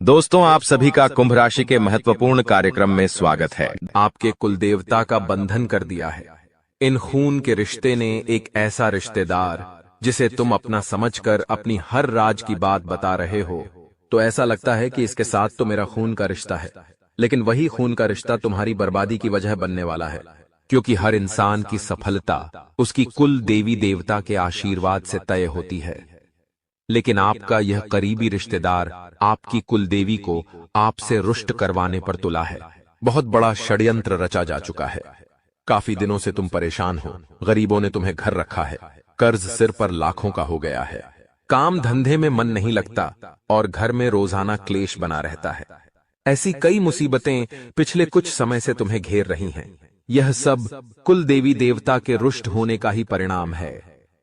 दोस्तों, आप सभी का कुंभ राशि के महत्वपूर्ण कार्यक्रम में स्वागत है। आपके कुल देवता का बंधन कर दिया है। इन खून के रिश्ते ने एक ऐसा रिश्तेदार जिसे तुम अपना समझकर अपनी हर राज की बात बता रहे हो, तो ऐसा लगता है कि इसके साथ तो मेरा खून का रिश्ता है, लेकिन वही खून का रिश्ता तुम्हारी बर्बादी की वजह बनने वाला है। क्योंकि हर इंसान की सफलता उसकी कुल देवी देवता के आशीर्वाद से तय होती है, लेकिन आपका यह करीबी रिश्तेदार आपकी कुल देवी को आपसे रुष्ट करवाने पर तुला है। बहुत बड़ा षड्यंत्र रचा जा चुका है। काफी दिनों से तुम परेशान हो, गरीबों ने तुम्हें घर रखा है, कर्ज सिर पर लाखों का हो गया है, काम धंधे में मन नहीं लगता और घर में रोजाना क्लेश बना रहता है। ऐसी कई मुसीबतें पिछले कुछ समय से तुम्हें घेर रही हैं। यह सब कुल देवी देवता के रुष्ट होने का ही परिणाम है।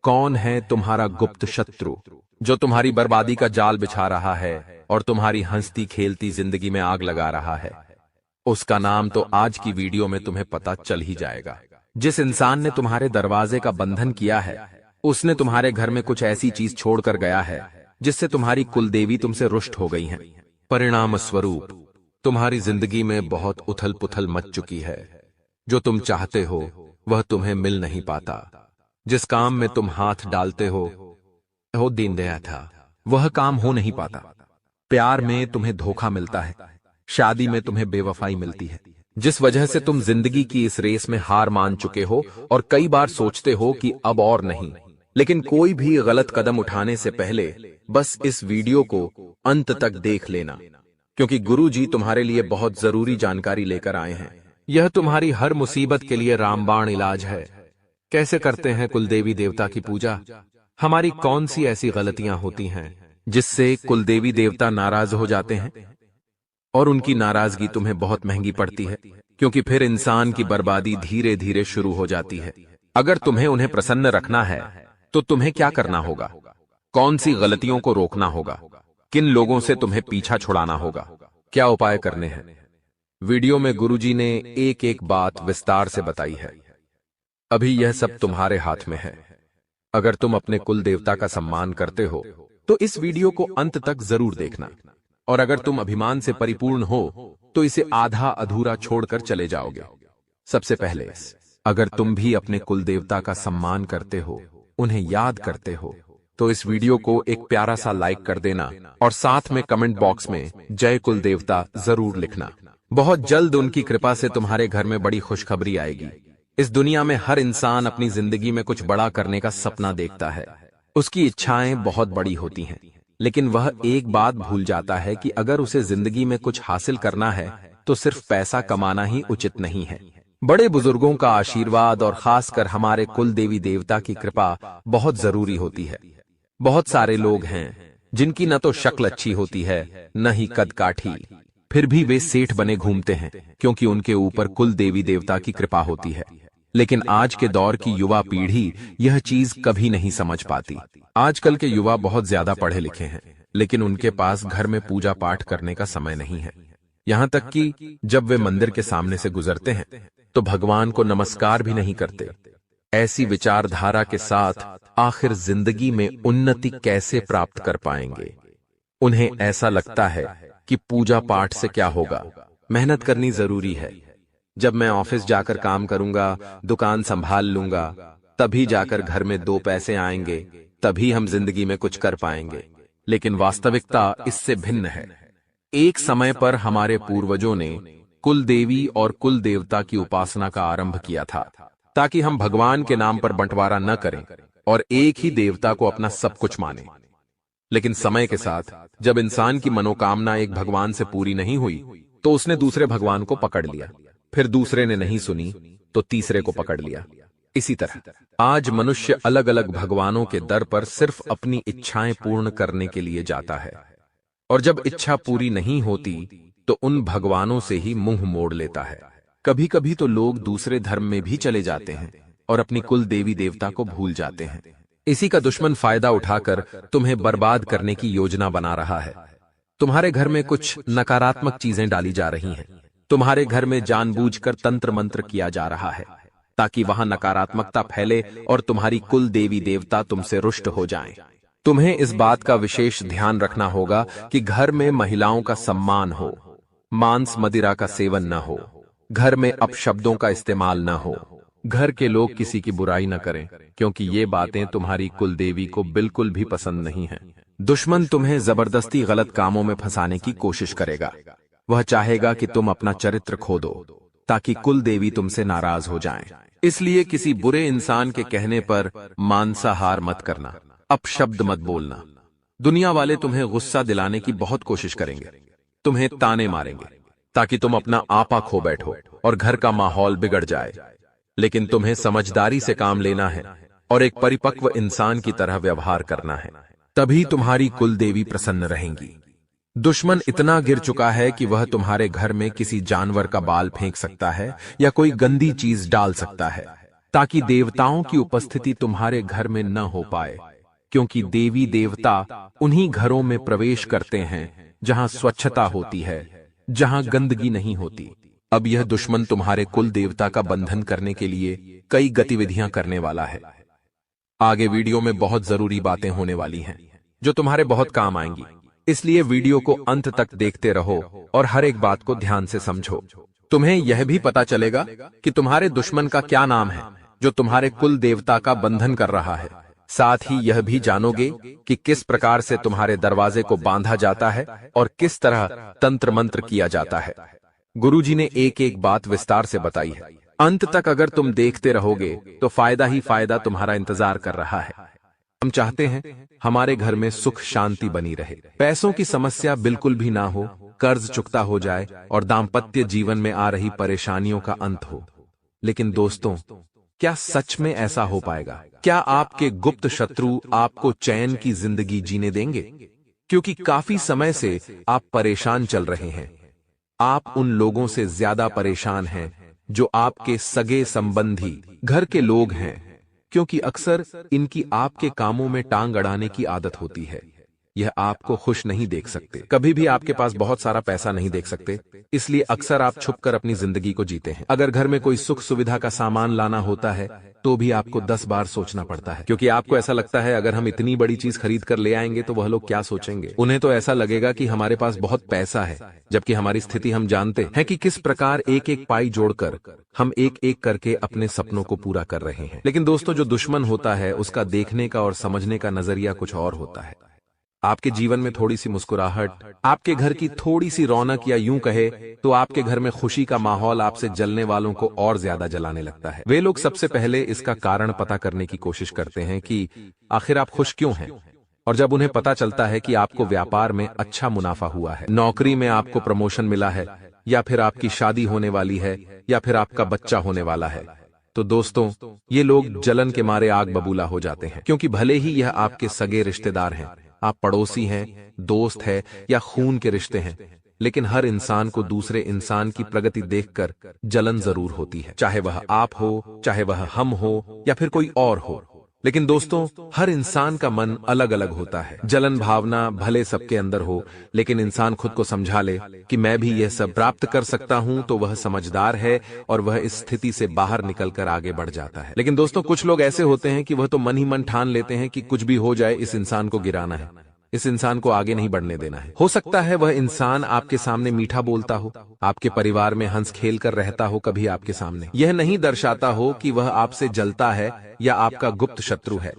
कौन है तुम्हारा गुप्त शत्रु जो तुम्हारी बर्बादी का जाल बिछा रहा है और तुम्हारी हंसती खेलती जिंदगी में आग लगा रहा है? उसका नाम तो आज की वीडियो में तुम्हें पता चल ही जाएगा। जिस इंसान ने तुम्हारे दरवाजे का बंधन किया है, उसने तुम्हारे घर में कुछ ऐसी चीज छोड़कर गया है जिससे तुम्हारी कुलदेवी तुमसे रुष्ट हो गई हैं। परिणाम स्वरूप तुम्हारी जिंदगी में बहुत उथल पुथल मच चुकी है। जो तुम चाहते हो वह तुम्हें मिल नहीं पाता। जिस काम में तुम हाथ डालते हो दिन दया था, वह काम हो नहीं पाता। प्यार में तुम्हें धोखा मिलता है, शादी में तुम्हें बेवफाई मिलती है, जिस वजह से तुम जिंदगी की इस रेस में हार मान चुके हो और कई बार सोचते हो कि अब और नहीं। लेकिन कोई भी गलत कदम उठाने से पहले बस इस वीडियो को अंत तक देख लेना, क्योंकि गुरु जी तुम्हारे लिए बहुत जरूरी जानकारी लेकर आए हैं। यह तुम्हारी हर मुसीबत के लिए रामबाण इलाज है। कैसे करते हैं कुलदेवी देवता की पूजा? हमारी कौन सी ऐसी गलतियां होती हैं जिससे कुलदेवी देवता नाराज हो जाते हैं और उनकी नाराजगी तुम्हें बहुत महंगी पड़ती है, क्योंकि फिर इंसान की बर्बादी धीरे धीरे शुरू हो जाती है। अगर तुम्हें उन्हें प्रसन्न रखना है तो तुम्हें क्या करना होगा? कौन सी गलतियों को रोकना होगा? किन लोगों से तुम्हें पीछा छुड़ाना होगा? क्या उपाय करने हैं? वीडियो में गुरुजी ने एक एक बात विस्तार से बताई है। अभी यह सब तुम्हारे हाथ में है। अगर तुम अपने कुल देवता का सम्मान करते हो तो इस वीडियो को अंत तक जरूर देखना, और अगर तुम अभिमान से परिपूर्ण हो तो इसे आधा अधूरा छोड़कर चले जाओगे। सबसे पहले, अगर तुम भी अपने कुल देवता का सम्मान करते हो, उन्हें याद करते हो, तो इस वीडियो को एक प्यारा सा लाइक कर देना और साथ में कमेंट बॉक्स में जय कुल देवता जरूर लिखना। बहुत जल्द उनकी कृपा से तुम्हारे घर में बड़ी खुशखबरी आएगी। इस दुनिया में हर इंसान अपनी जिंदगी में कुछ बड़ा करने का सपना देखता है। उसकी इच्छाएं बहुत बड़ी होती हैं, लेकिन वह एक बात भूल जाता है कि अगर उसे जिंदगी में कुछ हासिल करना है तो सिर्फ पैसा कमाना ही उचित नहीं है। बड़े बुजुर्गों का आशीर्वाद और खासकर हमारे कुल देवी देवता की कृपा बहुत जरूरी होती है। बहुत सारे लोग हैं जिनकी न तो शक्ल अच्छी होती है, न ही कद काठी, फिर भी वे सेठ बने घूमते हैं क्योंकि उनके ऊपर कुल देवी देवता की कृपा होती है। लेकिन आज के दौर की युवा पीढ़ी यह चीज कभी नहीं समझ पाती। आजकल के युवा बहुत ज्यादा पढ़े लिखे हैं, लेकिन उनके पास घर में पूजा पाठ करने का समय नहीं है। यहाँ तक कि जब वे मंदिर के सामने से गुजरते हैं तो भगवान को नमस्कार भी नहीं करते। ऐसी विचारधारा के साथ आखिर जिंदगी में उन्नति कैसे प्राप्त कर पाएंगे? उन्हें ऐसा लगता है कि पूजा पाठ से क्या होगा, मेहनत करनी जरूरी है। जब मैं ऑफिस जाकर काम करूंगा, दुकान संभाल लूंगा, तभी जाकर घर में दो पैसे आएंगे, तभी हम जिंदगी में कुछ कर पाएंगे। लेकिन वास्तविकता इससे भिन्न है। एक समय पर हमारे पूर्वजों ने कुल देवी और कुल देवता की उपासना का आरंभ किया था, ताकि हम भगवान के नाम पर बंटवारा न करें और एक ही देवता को अपना सब कुछ माने। लेकिन समय के साथ जब इंसान की मनोकामना एक भगवान से पूरी नहीं हुई तो उसने दूसरे भगवान को पकड़ लिया, फिर दूसरे ने नहीं सुनी तो तीसरे को पकड़ लिया। इसी तरह आज मनुष्य अलग अलग भगवानों के दर पर सिर्फ अपनी इच्छाएं पूर्ण करने के लिए जाता है, और जब इच्छा पूरी नहीं होती तो उन भगवानों से ही मुंह मोड़ लेता है। कभी कभी तो लोग दूसरे धर्म में भी चले जाते हैं और अपनी कुल देवी देवता को भूल जाते हैं। इसी का दुश्मन फायदा उठाकर तुम्हें बर्बाद करने की योजना बना रहा है। तुम्हारे घर में कुछ नकारात्मक चीजें डाली जा रही हैं। तुम्हारे घर में जानबूझकर तंत्र मंत्र किया जा रहा है ताकि वहां नकारात्मकता फैले और तुम्हारी कुल देवी देवता तुमसे रुष्ट हो जाएं। तुम्हें इस बात का विशेष ध्यान रखना होगा कि घर में महिलाओं का सम्मान हो, मांस मदिरा का सेवन न हो, घर में अपशब्दों का इस्तेमाल न हो, घर के लोग किसी की बुराई न करें, क्योंकि ये बातें तुम्हारी कुल देवी को बिल्कुल भी पसंद नहीं हैं। दुश्मन तुम्हें जबरदस्ती गलत कामों में फंसाने की कोशिश करेगा। वह चाहेगा कि तुम अपना चरित्र खो दो, ताकि कुल देवी तुमसे नाराज हो जाएं। इसलिए किसी बुरे इंसान के कहने पर मांसाहार मत करना, अपशब्द मत बोलना। दुनिया वाले तुम्हें गुस्सा दिलाने की बहुत कोशिश करेंगे, तुम्हें ताने मारेंगे, ताकि तुम अपना आपा खो बैठो और घर का माहौल बिगड़ जाए। लेकिन तुम्हें समझदारी से काम लेना है और एक परिपक्व इंसान की तरह व्यवहार करना है, तभी तुम्हारी कुल देवी प्रसन्न रहेंगी। दुश्मन इतना गिर चुका है कि वह तुम्हारे घर में किसी जानवर का बाल फेंक सकता है या कोई गंदी चीज डाल सकता है, ताकि देवताओं की उपस्थिति तुम्हारे घर में न हो पाए, क्योंकि देवी देवता उन्हीं घरों में प्रवेश करते हैं जहां स्वच्छता होती है, जहां गंदगी नहीं होती। अब यह दुश्मन तुम्हारे कुल देवता का बंधन करने के लिए कई गतिविधियां करने वाला है। आगे वीडियो में बहुत जरूरी बातें होने वाली हैं, जो तुम्हारे बहुत काम आएंगी, इसलिए वीडियो को अंत तक देखते रहो और हर एक बात को ध्यान से समझो। तुम्हें यह भी पता चलेगा कि तुम्हारे दुश्मन का क्या नाम है, जो तुम्हारे कुल देवता का बंधन कर रहा है। साथ ही यह भी जानोगे कि किस प्रकार से तुम्हारे दरवाजे को बांधा जाता है और किस तरह तंत्र मंत्र किया जाता है। गुरुजी ने एक एक बात विस्तार से बताई है। अंत तक अगर तुम देखते रहोगे तो फायदा ही फायदा तुम्हारा इंतजार कर रहा है। हम चाहते हैं हमारे घर में सुख शांति बनी रहे, पैसों की समस्या बिल्कुल भी ना हो, कर्ज चुकता हो जाए और दाम्पत्य जीवन में आ रही परेशानियों का अंत हो। लेकिन दोस्तों, क्या सच में ऐसा हो पाएगा? क्या आपके गुप्त शत्रु आपको चैन की जिंदगी जीने देंगे? क्योंकि काफी समय से आप परेशान चल रहे हैं। आप उन लोगों से ज्यादा परेशान हैं जो आपके सगे संबंधी घर के लोग हैं, क्योंकि अक्सर इनकी आपके कामों में टांग अड़ाने की आदत होती है। यह आपको खुश नहीं देख सकते, कभी भी आपके पास बहुत सारा पैसा नहीं देख सकते, इसलिए अक्सर आप छुपकर अपनी जिंदगी को जीते हैं। अगर घर में कोई सुख सुविधा का सामान लाना होता है तो भी आपको 10 बार सोचना पड़ता है, क्योंकि आपको ऐसा लगता है अगर हम इतनी बड़ी चीज खरीद कर ले आएंगे तो वह लोग क्या सोचेंगे। उन्हें तो ऐसा लगेगा कि हमारे पास बहुत पैसा है, जबकि हमारी स्थिति हम जानते हैं कि किस प्रकार एक एक पाई जोड़कर हम एक एक करके अपने सपनों को पूरा कर रहे हैं। लेकिन दोस्तों, जो दुश्मन होता है उसका देखने का और समझने का नजरिया कुछ और होता है। आपके जीवन में थोड़ी सी मुस्कुराहट, आपके घर की थोड़ी सी रौनक, या यूं कहे तो आपके घर में खुशी का माहौल आपसे जलने वालों को और ज्यादा जलाने लगता है। वे लोग सबसे पहले इसका कारण पता करने की कोशिश करते हैं कि आखिर आप खुश क्यों हैं। और जब उन्हें पता चलता है कि आपको व्यापार में अच्छा मुनाफा हुआ है, नौकरी में आपको प्रमोशन मिला है, या फिर आपकी शादी होने वाली है, या फिर आपका बच्चा होने वाला है, तो दोस्तों, ये लोग जलन के मारे आग बबूला हो जाते हैं। क्योंकि भले ही यह आपके सगे रिश्तेदार हैं, आप पड़ोसी हैं, दोस्त हैं या खून के रिश्ते हैं, लेकिन हर इंसान को दूसरे इंसान की प्रगति देखकर जलन जरूर होती है, चाहे वह आप हो, चाहे वह हम हो, या फिर कोई और हो। लेकिन दोस्तों, हर इंसान का मन अलग अलग होता है। जलन भावना भले सबके अंदर हो, लेकिन इंसान खुद को समझा ले कि मैं भी यह सब प्राप्त कर सकता हूं, तो वह समझदार है और वह इस स्थिति से बाहर निकलकर आगे बढ़ जाता है। लेकिन दोस्तों, कुछ लोग ऐसे होते हैं कि वह तो मन ही मन ठान लेते हैं कि कुछ भी हो जाए, इस इंसान को गिराना है, इस इंसान को आगे नहीं बढ़ने देना है। हो सकता है वह इंसान आपके सामने मीठा बोलता हो, आपके परिवार में हंस खेल कर रहता हो, कभी आपके सामने यह नहीं दर्शाता हो कि वह आपसे जलता है या आपका गुप्त शत्रु है।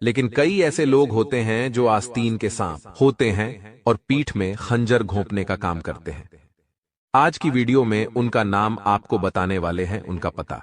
लेकिन कई ऐसे लोग होते हैं जो आस्तीन के सांप होते हैं और पीठ में खंजर घोंपने का काम करते हैं। आज की वीडियो में उनका नाम आपको बताने वाले हैं, उनका पता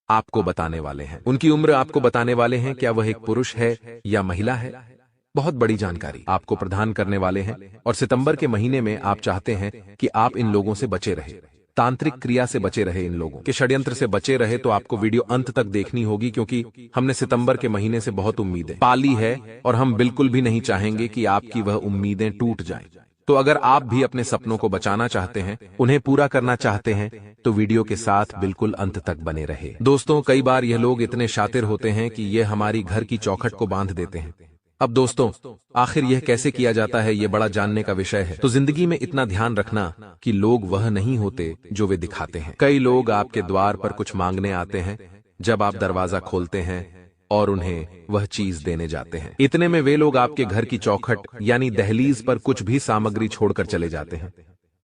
आपको बताने वाले हैं, उनकी उम्र आपको बताने वाले हैं, क्या वह एक पुरुष है या महिला है। बहुत बड़ी जानकारी आपको प्रदान करने वाले हैं। और सितंबर के महीने में आप चाहते हैं कि आप इन लोगों से बचे रहे, तांत्रिक क्रिया से बचे रहे, इन लोगों के षड्यंत्र से बचे रहे, तो आपको वीडियो अंत तक देखनी होगी, क्योंकि हमने सितंबर के महीने से बहुत उम्मीदें पाली है और हम बिल्कुल भी नहीं चाहेंगे कि आपकी वह उम्मीदें टूट जाएं। तो अगर आप भी अपने सपनों को बचाना चाहते हैं, उन्हें पूरा करना चाहते हैं, तो वीडियो के साथ बिल्कुल अंत तक बने रहे। दोस्तों, कई बार यह लोग इतने शातिर होते हैं कि ये हमारी घर की चौखट को बांध देते हैं। अब दोस्तों, आखिर यह कैसे किया जाता है, यह बड़ा जानने का विषय है। तो जिंदगी में इतना ध्यान रखना कि लोग वह नहीं होते जो वे दिखाते हैं। कई लोग आपके द्वार पर कुछ मांगने आते हैं, जब आप दरवाजा खोलते हैं और उन्हें वह चीज देने जाते हैं। इतने में वे लोग आपके घर की चौखट यानी दहलीज पर कुछ भी सामग्री छोड़कर चले जाते हैं,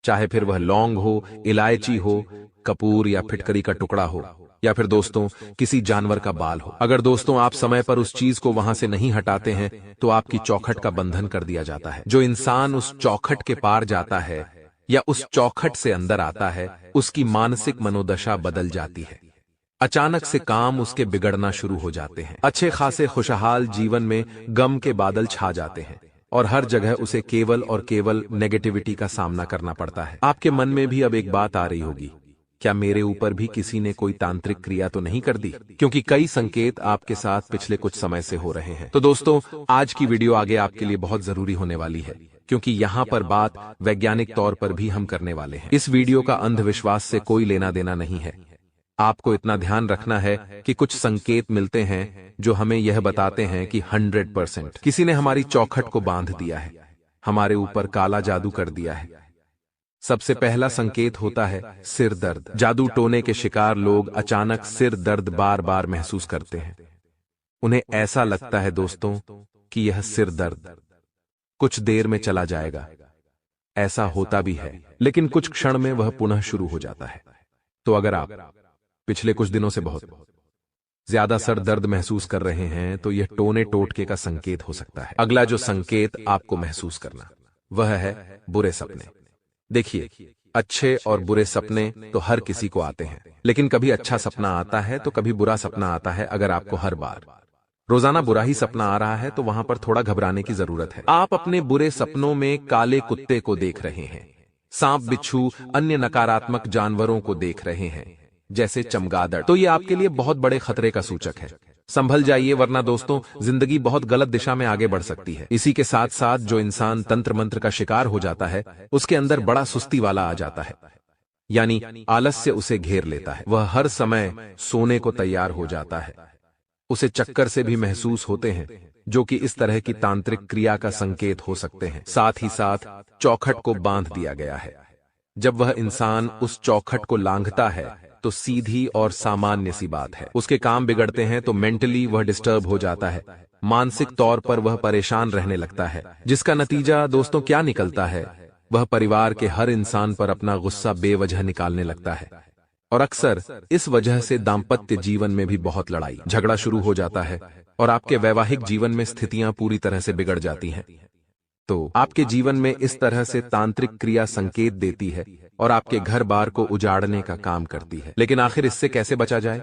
चाहे फिर वह लौंग हो, इलायची हो, कपूर या फिटकरी का टुकड़ा हो, या फिर दोस्तों किसी जानवर का बाल हो। अगर दोस्तों आप समय पर उस चीज को वहां से नहीं हटाते हैं तो आपकी चौखट का बंधन कर दिया जाता है। जो इंसान उस चौखट के पार जाता है या उस चौखट से अंदर आता है, उसकी मानसिक मनोदशा बदल जाती है। अचानक से काम उसके बिगड़ना शुरू हो जाते हैं। अच्छे खासे खुशहाल जीवन में गम के बादल छा जाते हैं और हर जगह उसे केवल और केवल नेगेटिविटी का सामना करना पड़ता है। आपके मन में भी अब एक बात आ रही होगी, क्या मेरे ऊपर भी किसी ने कोई तांत्रिक क्रिया तो नहीं कर दी? क्योंकि कई संकेत आपके साथ पिछले कुछ समय से हो रहे हैं। तो दोस्तों आज की वीडियो आगे आपके लिए बहुत जरूरी होने वाली है, क्योंकि यहाँ पर बात वैज्ञानिक तौर पर भी हम करने वाले हैं। इस वीडियो का अंधविश्वास से कोई लेना देना नहीं है। आपको इतना ध्यान रखना है कि कुछ संकेत मिलते हैं जो हमें यह बताते हैं कि 100% किसी ने हमारी चौखट को बांध दिया है, हमारे ऊपर काला जादू कर दिया है। सबसे पहला संकेत होता है सिर दर्द। जादू टोने के शिकार लोग अचानक सिर दर्द बार बार महसूस करते हैं। उन्हें ऐसा लगता है दोस्तों कि यह सिर दर्द कुछ देर में चला जाएगा। ऐसा होता भी है, लेकिन कुछ क्षण में वह पुनः शुरू हो जाता है। तो अगर आप पिछले कुछ दिनों से बहुत ज्यादा सर दर्द महसूस कर रहे हैं तो यह टोने टोटके का संकेत हो सकता है। अगला जो संकेत आपको महसूस करना वह है बुरे सपने। देखिए, अच्छे और बुरे सपने तो हर किसी को आते हैं, लेकिन कभी अच्छा सपना आता है तो कभी बुरा सपना आता है। अगर आपको हर बार रोजाना बुरा ही सपना आ रहा है तो वहां पर थोड़ा घबराने की जरूरत है। आप अपने बुरे सपनों में काले कुत्ते को देख रहे हैं, सांप, बिच्छू, अन्य नकारात्मक जानवरों को देख रहे हैं जैसे चमगादड़, तो ये आपके लिए बहुत बड़े खतरे का सूचक है। संभल जाइए, वरना दोस्तों जिंदगी बहुत गलत दिशा में आगे बढ़ सकती है। इसी के साथ साथ जो इंसान तंत्र मंत्र का शिकार हो जाता है उसके अंदर बड़ा सुस्ती वाला आ जाता है, यानी आलस्य उसे घेर लेता है। वह हर समय सोने को तैयार हो जाता है। उसे चक्कर से भी महसूस होते हैं, जो कि इस तरह की तांत्रिक क्रिया का संकेत हो सकते हैं। साथ ही साथ चौखट को बांध दिया गया है। जब वह इंसान उस चौखट को लांघता है तो सीधी और सामान्य सी बात है, उसके काम बिगड़ते हैं। तो मेंटली वह डिस्टर्ब हो जाता है, मानसिक तौर पर वह परेशान रहने लगता है, जिसका नतीजा दोस्तों क्या निकलता है? वह परिवार के हर इंसान पर अपना गुस्सा बेवजह निकालने लगता है और अक्सर इस वजह से दाम्पत्य जीवन में भी बहुत लड़ाई झगड़ा शुरू हो जाता है और आपके वैवाहिक जीवन में स्थितियां पूरी तरह से बिगड़ जाती हैं। तो आपके जीवन में इस तरह से तांत्रिक क्रिया संकेत देती है और आपके घर बार को उजाड़ने का काम करती है। लेकिन आखिर इससे कैसे बचा जाए?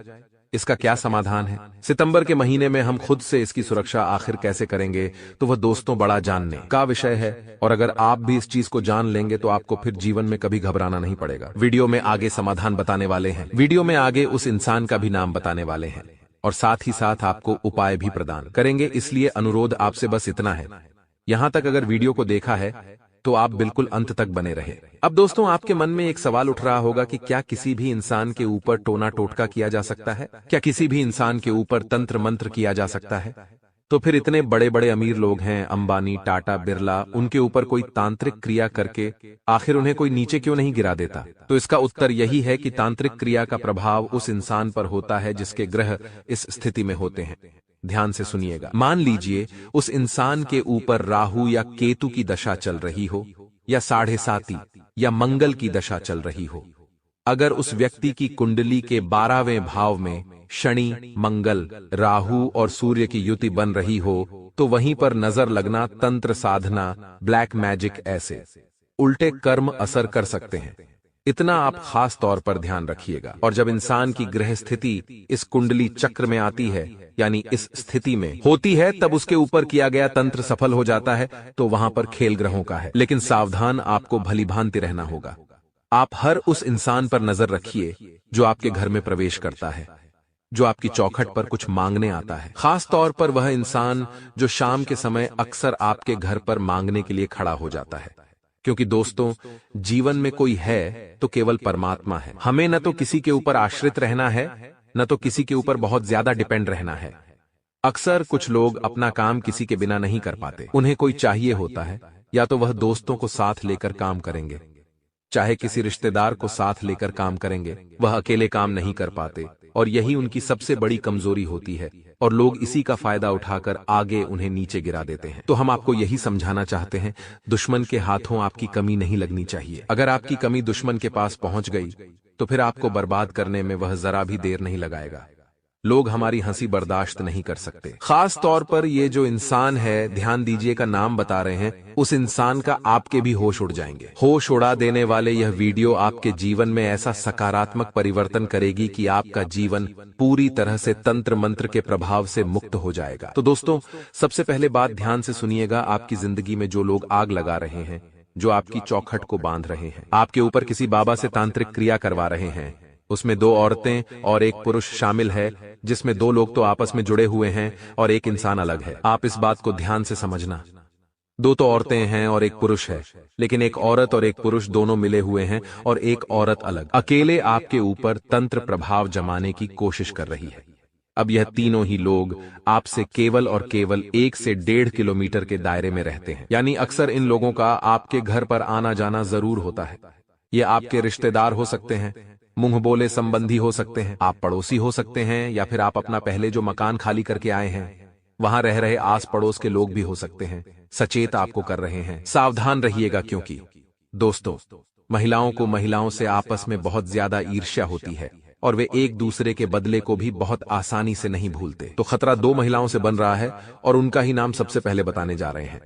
इसका क्या समाधान है? सितंबर के महीने में हम खुद से इसकी सुरक्षा आखिर कैसे करेंगे, तो वह दोस्तों बड़ा जानने का विषय है। और अगर आप भी इस चीज को जान लेंगे तो आपको फिर जीवन में कभी घबराना नहीं पड़ेगा। वीडियो में आगे समाधान बताने वाले हैं, वीडियो में आगे उस इंसान का भी नाम बताने वाले हैं और साथ ही साथ आपको उपाय भी प्रदान करेंगे। इसलिए अनुरोध आपसे बस इतना है, यहां तक अगर वीडियो को देखा है तो आप बिल्कुल अंत तक बने रहे। अब दोस्तों आपके मन में एक सवाल उठ रहा होगा कि क्या किसी भी इंसान के ऊपर टोना टोटका किया जा सकता है? क्या किसी भी इंसान के ऊपर तंत्र मंत्र किया जा सकता है? तो फिर इतने बड़े बड़े अमीर लोग हैं, अंबानी, टाटा, बिरला, उनके ऊपर कोई तांत्रिक क्रिया करके आखिर उन्हें कोई नीचे क्यों नहीं गिरा देता? तो इसका उत्तर यही है कि तांत्रिक क्रिया का प्रभाव उस इंसान पर होता है जिसके ग्रह इस स्थिति में होते हैं। ध्यान से सुनिएगा। मान लीजिए उस इंसान के ऊपर राहु या केतु की दशा चल रही हो, या 7.5 या मंगल की दशा चल रही हो। अगर उस व्यक्ति की कुंडली के 12वें भाव में शनि, मंगल, राहु और सूर्य की युति बन रही हो तो वहीं पर नजर लगना, तंत्र साधना, ब्लैक मैजिक ऐसे उल्टे कर्म असर कर सकते हैं। इतना आप खास तौर पर ध्यान रखिएगा। और जब इंसान की ग्रह स्थिति इस कुंडली चक्र में आती है, यानी इस स्थिति में होती है, तब उसके ऊपर किया गया तंत्र सफल हो जाता है। तो वहां पर खेल ग्रहों का है, लेकिन सावधान आपको भली भांति रहना होगा। आप हर उस इंसान पर नजर रखिए जो आपके घर में प्रवेश करता है, जो आपकी चौखट पर कुछ मांगने आता है। खास तौर पर वह इंसान जो शाम के समय अक्सर आपके घर पर मांगने के लिए खड़ा हो जाता है। क्योंकि दोस्तों जीवन में कोई है तो केवल परमात्मा है। हमें न तो किसी के ऊपर आश्रित रहना है, न तो किसी के ऊपर बहुत ज्यादा डिपेंड रहना है। अक्सर कुछ लोग अपना काम किसी के बिना नहीं कर पाते। उन्हें कोई चाहिए होता है, या तो वह दोस्तों को साथ लेकर काम करेंगे, चाहे किसी रिश्तेदार को साथ लेकर काम करेंगे। वह अकेले काम नहीं कर पाते और यही उनकी सबसे बड़ी कमजोरी होती है। और लोग इसी का फायदा उठाकर आगे उन्हें नीचे गिरा देते हैं। तो हम आपको यही समझाना चाहते हैं, दुश्मन के हाथों आपकी कमी नहीं लगनी चाहिए। अगर आपकी कमी दुश्मन के पास पहुंच गई तो फिर आपको बर्बाद करने में वह जरा भी देर नहीं लगाएगा। लोग हमारी हंसी बर्दाश्त नहीं कर सकते। खास तौर पर ये जो इंसान है, ध्यान दीजिए का नाम बता रहे हैं, उस इंसान का आपके भी होश उड़ जाएंगे। होश उड़ा देने वाले यह वीडियो आपके जीवन में ऐसा सकारात्मक परिवर्तन करेगी कि आपका जीवन पूरी तरह से तंत्र मंत्र के प्रभाव से मुक्त हो जाएगा। तो दोस्तों, सबसे पहले बात ध्यान से सुनिएगा। आपकी जिंदगी में जो लोग आग लगा रहे हैं, जो आपकी चौखट को बांध रहे हैं, आपके ऊपर किसी बाबा से तांत्रिक क्रिया करवा रहे हैं, उसमें 2 औरतें और 1 पुरुष शामिल है, जिसमें 2 लोग तो आपस में जुड़े हुए हैं और 1 इंसान अलग है। आप इस बात को ध्यान से समझना। 2 तो औरतें हैं और 1 पुरुष है, लेकिन 1 औरत और 1 पुरुष दोनों मिले हुए हैं और 1 औरत अलग अकेले आपके ऊपर तंत्र प्रभाव जमाने की कोशिश कर रही है। अब यह तीनों ही लोग आपसे केवल और केवल 1 से 1.5 किलोमीटर के दायरे में रहते हैं। यानी अक्सर इन लोगों का आपके घर पर आना जाना जरूर होता है। ये आपके रिश्तेदार हो सकते हैं, मुंह बोले संबंधी हो सकते हैं, आप पड़ोसी हो सकते हैं, या फिर आप अपना पहले जो मकान खाली करके आए हैं वहां रह रहे आस पड़ोस के लोग भी हो सकते हैं। सचेत आपको कर रहे हैं। सावधान रहिएगा, क्योंकि दोस्तों, महिलाओं को महिलाओं से आपस में बहुत ज्यादा ईर्ष्या होती है और वे एक दूसरे के बदले को भी बहुत आसानी से नहीं भूलते। तो खतरा 2 महिलाओं से बन रहा है और उनका ही नाम सबसे पहले बताने जा रहे हैं।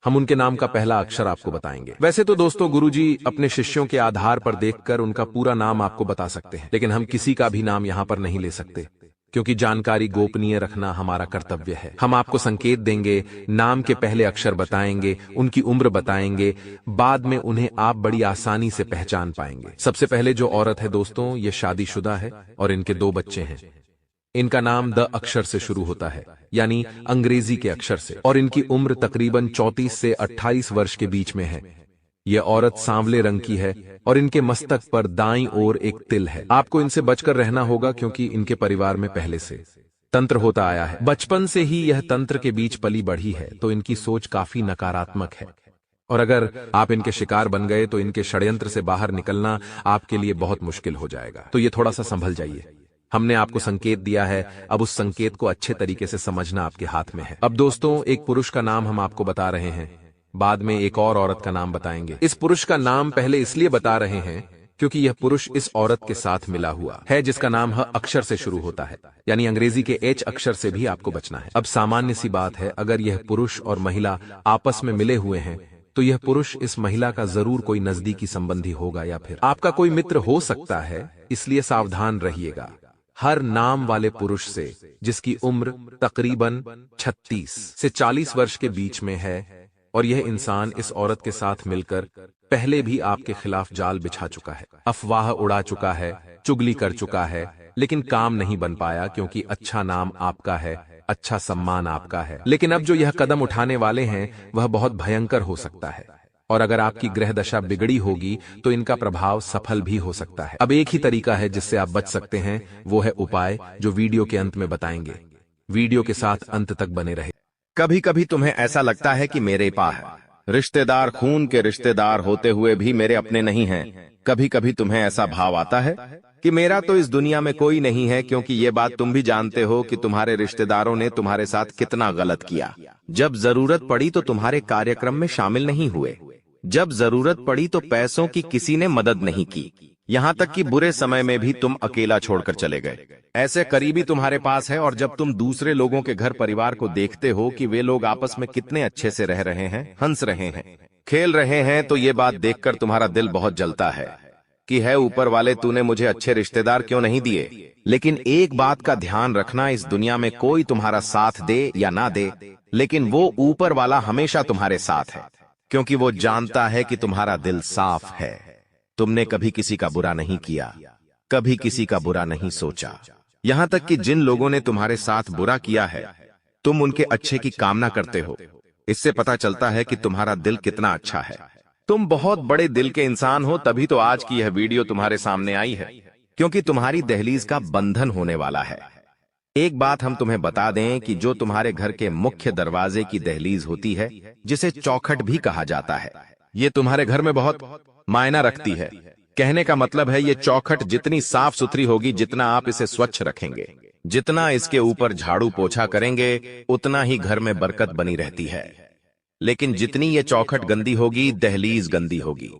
हम उनके नाम का पहला अक्षर आपको बताएंगे। वैसे तो दोस्तों, गुरुजी अपने शिष्यों के आधार पर देखकर उनका पूरा नाम आपको बता सकते हैं, लेकिन हम किसी का भी नाम यहाँ पर नहीं ले सकते, क्योंकि जानकारी गोपनीय रखना हमारा कर्तव्य है। हम आपको संकेत देंगे, नाम के पहले अक्षर बताएंगे, उनकी उम्र बताएंगे, बाद में उन्हें आप बड़ी आसानी से पहचान पाएंगे। सबसे पहले जो औरत है दोस्तों, ये शादीशुदा है और इनके 2 बच्चे हैं। इनका नाम द अक्षर से शुरू होता है, यानी अंग्रेजी के अक्षर से, और इनकी उम्र तकरीबन 34 से 28 वर्ष के बीच में है। यह औरत सांवले रंग की है और इनके मस्तक पर दाईं ओर एक तिल है। आपको इनसे बचकर रहना होगा, क्योंकि इनके परिवार में पहले से तंत्र होता आया है। बचपन से ही यह तंत्र के बीच पली बढ़ी है, तो इनकी सोच काफी नकारात्मक है। और अगर आप इनके शिकार बन गए तो इनके षड्यंत्र से बाहर निकलना आपके लिए बहुत मुश्किल हो जाएगा। तो ये थोड़ा सा संभल जाइए। हमने आपको संकेत दिया है, अब उस संकेत को अच्छे तरीके से समझना आपके हाथ में है। अब दोस्तों, 1 पुरुष का नाम हम आपको बता रहे हैं, बाद में 1 और औरत का नाम बताएंगे। इस पुरुष का नाम पहले इसलिए बता रहे हैं क्योंकि यह पुरुष इस औरत के साथ मिला हुआ है, जिसका नाम ह अक्षर से शुरू होता है, यानी अंग्रेजी के H अक्षर से भी आपको बचना है। अब सामान्य सी बात है, अगर यह पुरुष और महिला आपस में मिले हुए हैं तो यह पुरुष इस महिला का जरूर कोई नजदीकी संबंधी होगा या फिर आपका कोई मित्र हो सकता है। इसलिए सावधान रहिएगा। हर नाम वाले पुरुष से जिसकी उम्र तकरीबन 36 से 40 वर्ष के बीच में है और यह इंसान इस औरत के साथ मिलकर पहले भी आपके खिलाफ जाल बिछा चुका है, अफवाह उड़ा चुका है, चुगली कर चुका है, लेकिन काम नहीं बन पाया, क्योंकि अच्छा नाम आपका है, अच्छा सम्मान आपका है। लेकिन अब जो यह कदम उठाने वाले हैं वह बहुत भयंकर हो सकता है, और अगर आपकी ग्रह दशा बिगड़ी होगी तो इनका प्रभाव सफल भी हो सकता है। अब एक ही तरीका है जिससे आप बच सकते हैं, वो है उपाय, जो वीडियो के अंत में बताएंगे। वीडियो के साथ अंत तक बने रहे। कभी कभी तुम्हें ऐसा लगता है कि मेरे पास रिश्तेदार खून के रिश्तेदार होते हुए भी मेरे अपने नहीं हैं। कभी कभी तुम्हें ऐसा भाव आता है कि मेरा तो इस दुनिया में कोई नहीं है, क्योंकि ये बात तुम भी जानते हो कि तुम्हारे रिश्तेदारों ने तुम्हारे साथ कितना गलत किया। जब जरूरत पड़ी तो तुम्हारे कार्यक्रम में शामिल नहीं हुए, जब जरूरत पड़ी तो पैसों की किसी ने मदद नहीं की, यहाँ तक कि बुरे समय में भी तुम अकेला छोड़कर चले गए। ऐसे करीबी तुम्हारे पास है, और जब तुम दूसरे लोगों के घर परिवार को देखते हो कि वे लोग आपस में कितने अच्छे से रह रहे हैं, हंस रहे हैं, खेल रहे हैं, तो ये बात देखकर तुम्हारा दिल बहुत जलता है कि है ऊपर वाले, तूने मुझे अच्छे रिश्तेदार क्यों नहीं दिए। लेकिन एक बात का ध्यान रखना, इस दुनिया में कोई तुम्हारा साथ दे या ना दे, लेकिन वो ऊपर वाला हमेशा तुम्हारे साथ है, क्योंकि वो जानता है कि तुम्हारा दिल साफ है। तुमने कभी किसी का बुरा नहीं किया, कभी किसी का बुरा नहीं सोचा। यहां तक कि जिन लोगों ने तुम्हारे साथ बुरा किया है, तुम उनके अच्छे की कामना करते हो। इससे पता चलता है कि तुम्हारा दिल कितना अच्छा है। तुम बहुत बड़े दिल के इंसान हो, तभी तो आज की यह वीडियो तुम्हारे सामने आई है, क्योंकि तुम्हारी दहलीज का बंधन होने वाला है। एक बात हम तुम्हें बता दें कि जो तुम्हारे घर के मुख्य दरवाजे की दहलीज होती है, जिसे चौखट भी कहा जाता है, ये तुम्हारे घर में बहुत मायना रखती है। कहने का मतलब है, ये चौखट जितनी साफ सुथरी होगी, जितना आप इसे स्वच्छ रखेंगे, जितना इसके ऊपर झाड़ू पोछा करेंगे उतना ही घर में बरकत बनी रहती है। लेकिन जितनी ये चौखट गंदी होगी, दहलीज गंदी होगी।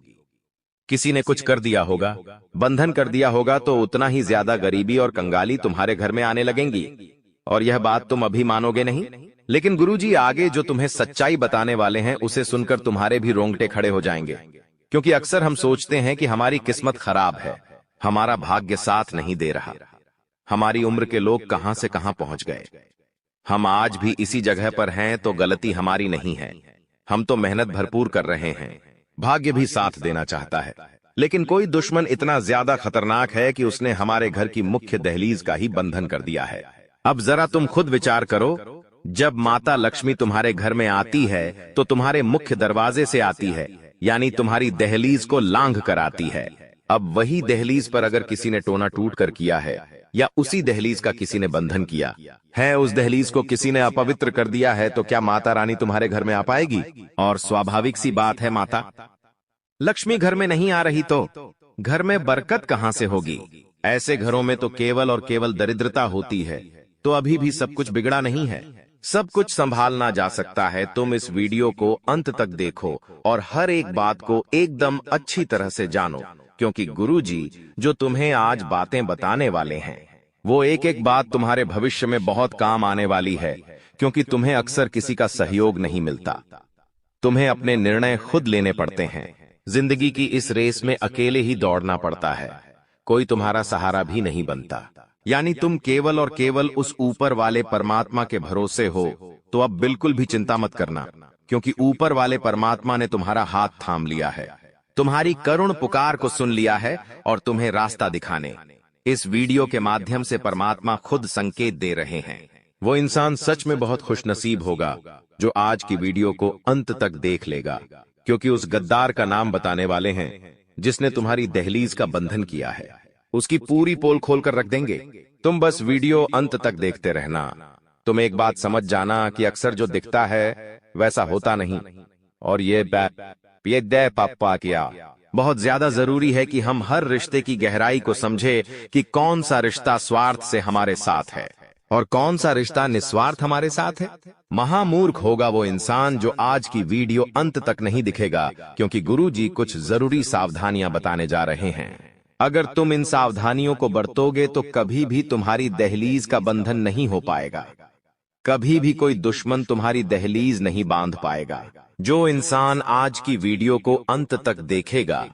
किसी ने कुछ कर दिया होगा, बंधन कर दिया होगा, तो उतना ही ज्यादा गरीबी और कंगाली तुम्हारे घर में आने लगेंगी। और यह बात तुम अभी मानोगे नहीं, लेकिन गुरुजी आगे जो तुम्हें सच्चाई बताने वाले हैं उसे सुनकर तुम्हारे भी रोंगटे खड़े हो जाएंगे। क्योंकि अक्सर हम सोचते हैं कि हमारी किस्मत खराब है, हमारा भाग्य साथ नहीं दे रहा, हमारी उम्र के लोग कहां से कहां पहुंच गए, हम आज भी इसी जगह पर हैं तो गलती हमारी नहीं है। हम तो मेहनत भरपूर कर रहे हैं, भाग्य भी साथ देना चाहता है। लेकिन कोई दुश्मन इतना ज्यादा खतरनाक है कि उसने हमारे घर की मुख्य दहलीज का ही बंधन कर दिया है। अब जरा तुम खुद विचार करो, जब माता लक्ष्मी तुम्हारे घर में आती है तो तुम्हारे मुख्य दरवाजे से आती है, यानी तुम्हारी दहलीज को लांघ कर आती है। अब वही दहलीज पर अगर किसी ने टोना टूट कर किया है, या उसी दहलीज का किसी ने बंधन किया है, उस दहलीज को किसी ने अपवित्र कर दिया है, तो क्या माता रानी तुम्हारे घर में आ पाएगी? और स्वाभाविक सी बात है, माता लक्ष्मी घर में नहीं आ रही तो घर में बरकत कहां से होगी? ऐसे घरों में तो केवल और केवल दरिद्रता होती है। तो अभी भी सब कुछ बिगड़ा नहीं है, सब कुछ संभालना जा सकता है। तुम इस वीडियो को अंत तक देखो और हर एक बात को एकदम अच्छी तरह से जानो, क्योंकि गुरुजी जो तुम्हें आज बातें बताने वाले हैं वो एक एक बात तुम्हारे भविष्य में बहुत काम आने वाली है। क्योंकि तुम्हें अक्सर किसी का सहयोग नहीं मिलता, तुम्हें अपने निर्णय खुद लेने पड़ते हैं। जिंदगी की इस रेस में अकेले ही दौड़ना पड़ता है, कोई तुम्हारा सहारा भी नहीं बनता। यानी तुम केवल और केवल उस ऊपर वाले परमात्मा के भरोसे हो। तो अब बिल्कुल भी चिंता मत करना, क्योंकि ऊपर वाले परमात्मा ने तुम्हारा हाथ थाम लिया है, तुम्हारी करुण पुकार को सुन लिया है और तुम्हें रास्ता दिखाने इस वीडियो के माध्यम से परमात्मा खुद संकेत दे रहे हैं। वो इंसान सच में बहुत खुशनसीब होगा जो आज की वीडियो को अंत तक देख लेगा, क्योंकि उस गद्दार का नाम बताने वाले हैं जिसने तुम्हारी दहलीज का बंधन किया है। उसकी पूरी पोल खोल कर रख देंगे। तुम बस वीडियो अंत तक देखते रहना। तुम एक बात समझ जाना कि अक्सर जो दिखता है वैसा होता नहीं। और ये दे पापा किया बहुत ज्यादा जरूरी है कि हम हर रिश्ते की गहराई को समझे कि कौन सा रिश्ता स्वार्थ से हमारे साथ है और कौन सा रिश्ता निस्वार्थ हमारे साथ है। महामूर्ख होगा वो इंसान जो आज की वीडियो अंत तक नहीं दिखेगा, क्योंकि गुरुजी कुछ जरूरी सावधानियां बताने जा रहे हैं। अगर तुम इन सावधानियों को बरतोगे तो कभी भी तुम्हारी दहलीज का बंधन नहीं हो पाएगा, कभी भी कोई दुश्मन तुम्हारी दहलीज नहीं बांध पाएगा। जो इंसान आज की वीडियो को अंत तक देखेगा,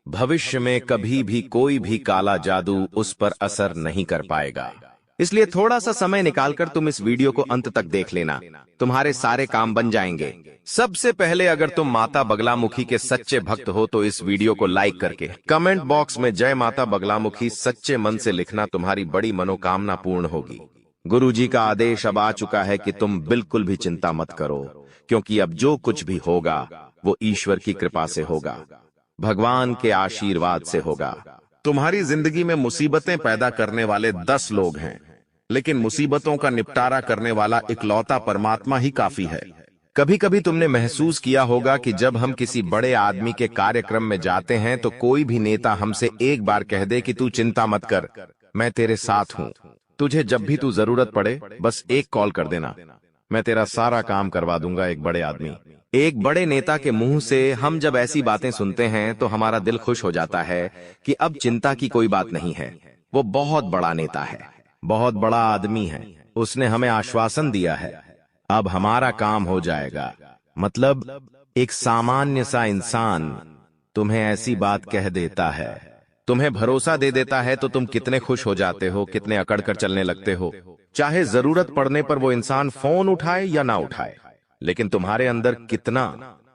भविष्य में कभी भी कोई भी काला जादू उस पर असर नहीं कर पाएगा। इसलिए थोड़ा सा समय निकालकर तुम इस वीडियो को अंत तक देख लेना, तुम्हारे सारे काम बन जाएंगे। सबसे पहले अगर तुम माता बगलामुखी के सच्चे भक्त हो तो इस वीडियो को लाइक करके कमेंट बॉक्स में जय माता बगलामुखी सच्चे मन से लिखना, तुम्हारी बड़ी मनोकामना पूर्ण होगी। गुरुजी का आदेश अब आ चुका है कि तुम बिल्कुल भी चिंता मत करो, क्योंकि अब जो कुछ भी होगा वो ईश्वर की कृपा से होगा, भगवान के आशीर्वाद से होगा। तुम्हारी जिंदगी में मुसीबतें पैदा करने वाले 10 लोग हैं, लेकिन मुसीबतों का निपटारा करने वाला इकलौता परमात्मा ही काफी है। कभी कभी तुमने महसूस किया होगा कि जब हम किसी बड़े आदमी के कार्यक्रम में जाते हैं तो कोई भी नेता हमसे एक बार कह दे कि तू चिंता मत कर, मैं तेरे साथ हूं, तुझे जब भी तू जरूरत पड़े बस एक कॉल कर देना, मैं तेरा सारा काम करवा दूंगा। एक बड़े आदमी, एक बड़े नेता के मुंह से हम जब ऐसी बातें सुनते हैं तो हमारा दिल खुश हो जाता है कि अब चिंता की कोई बात नहीं है। वो बहुत बड़ा नेता है, बहुत बड़ा आदमी है, उसने हमें आश्वासन दिया है, अब हमारा काम हो जाएगा। मतलब एक सामान्य सा इंसान तुम्हें ऐसी बात कह देता है, तुम्हें भरोसा दे देता है, तो तुम कितने खुश हो जाते हो, कितने अकड़ कर चलने लगते हो। चाहे जरूरत पड़ने पर वो इंसान फोन उठाए या ना उठाए, लेकिन तुम्हारे अंदर कितना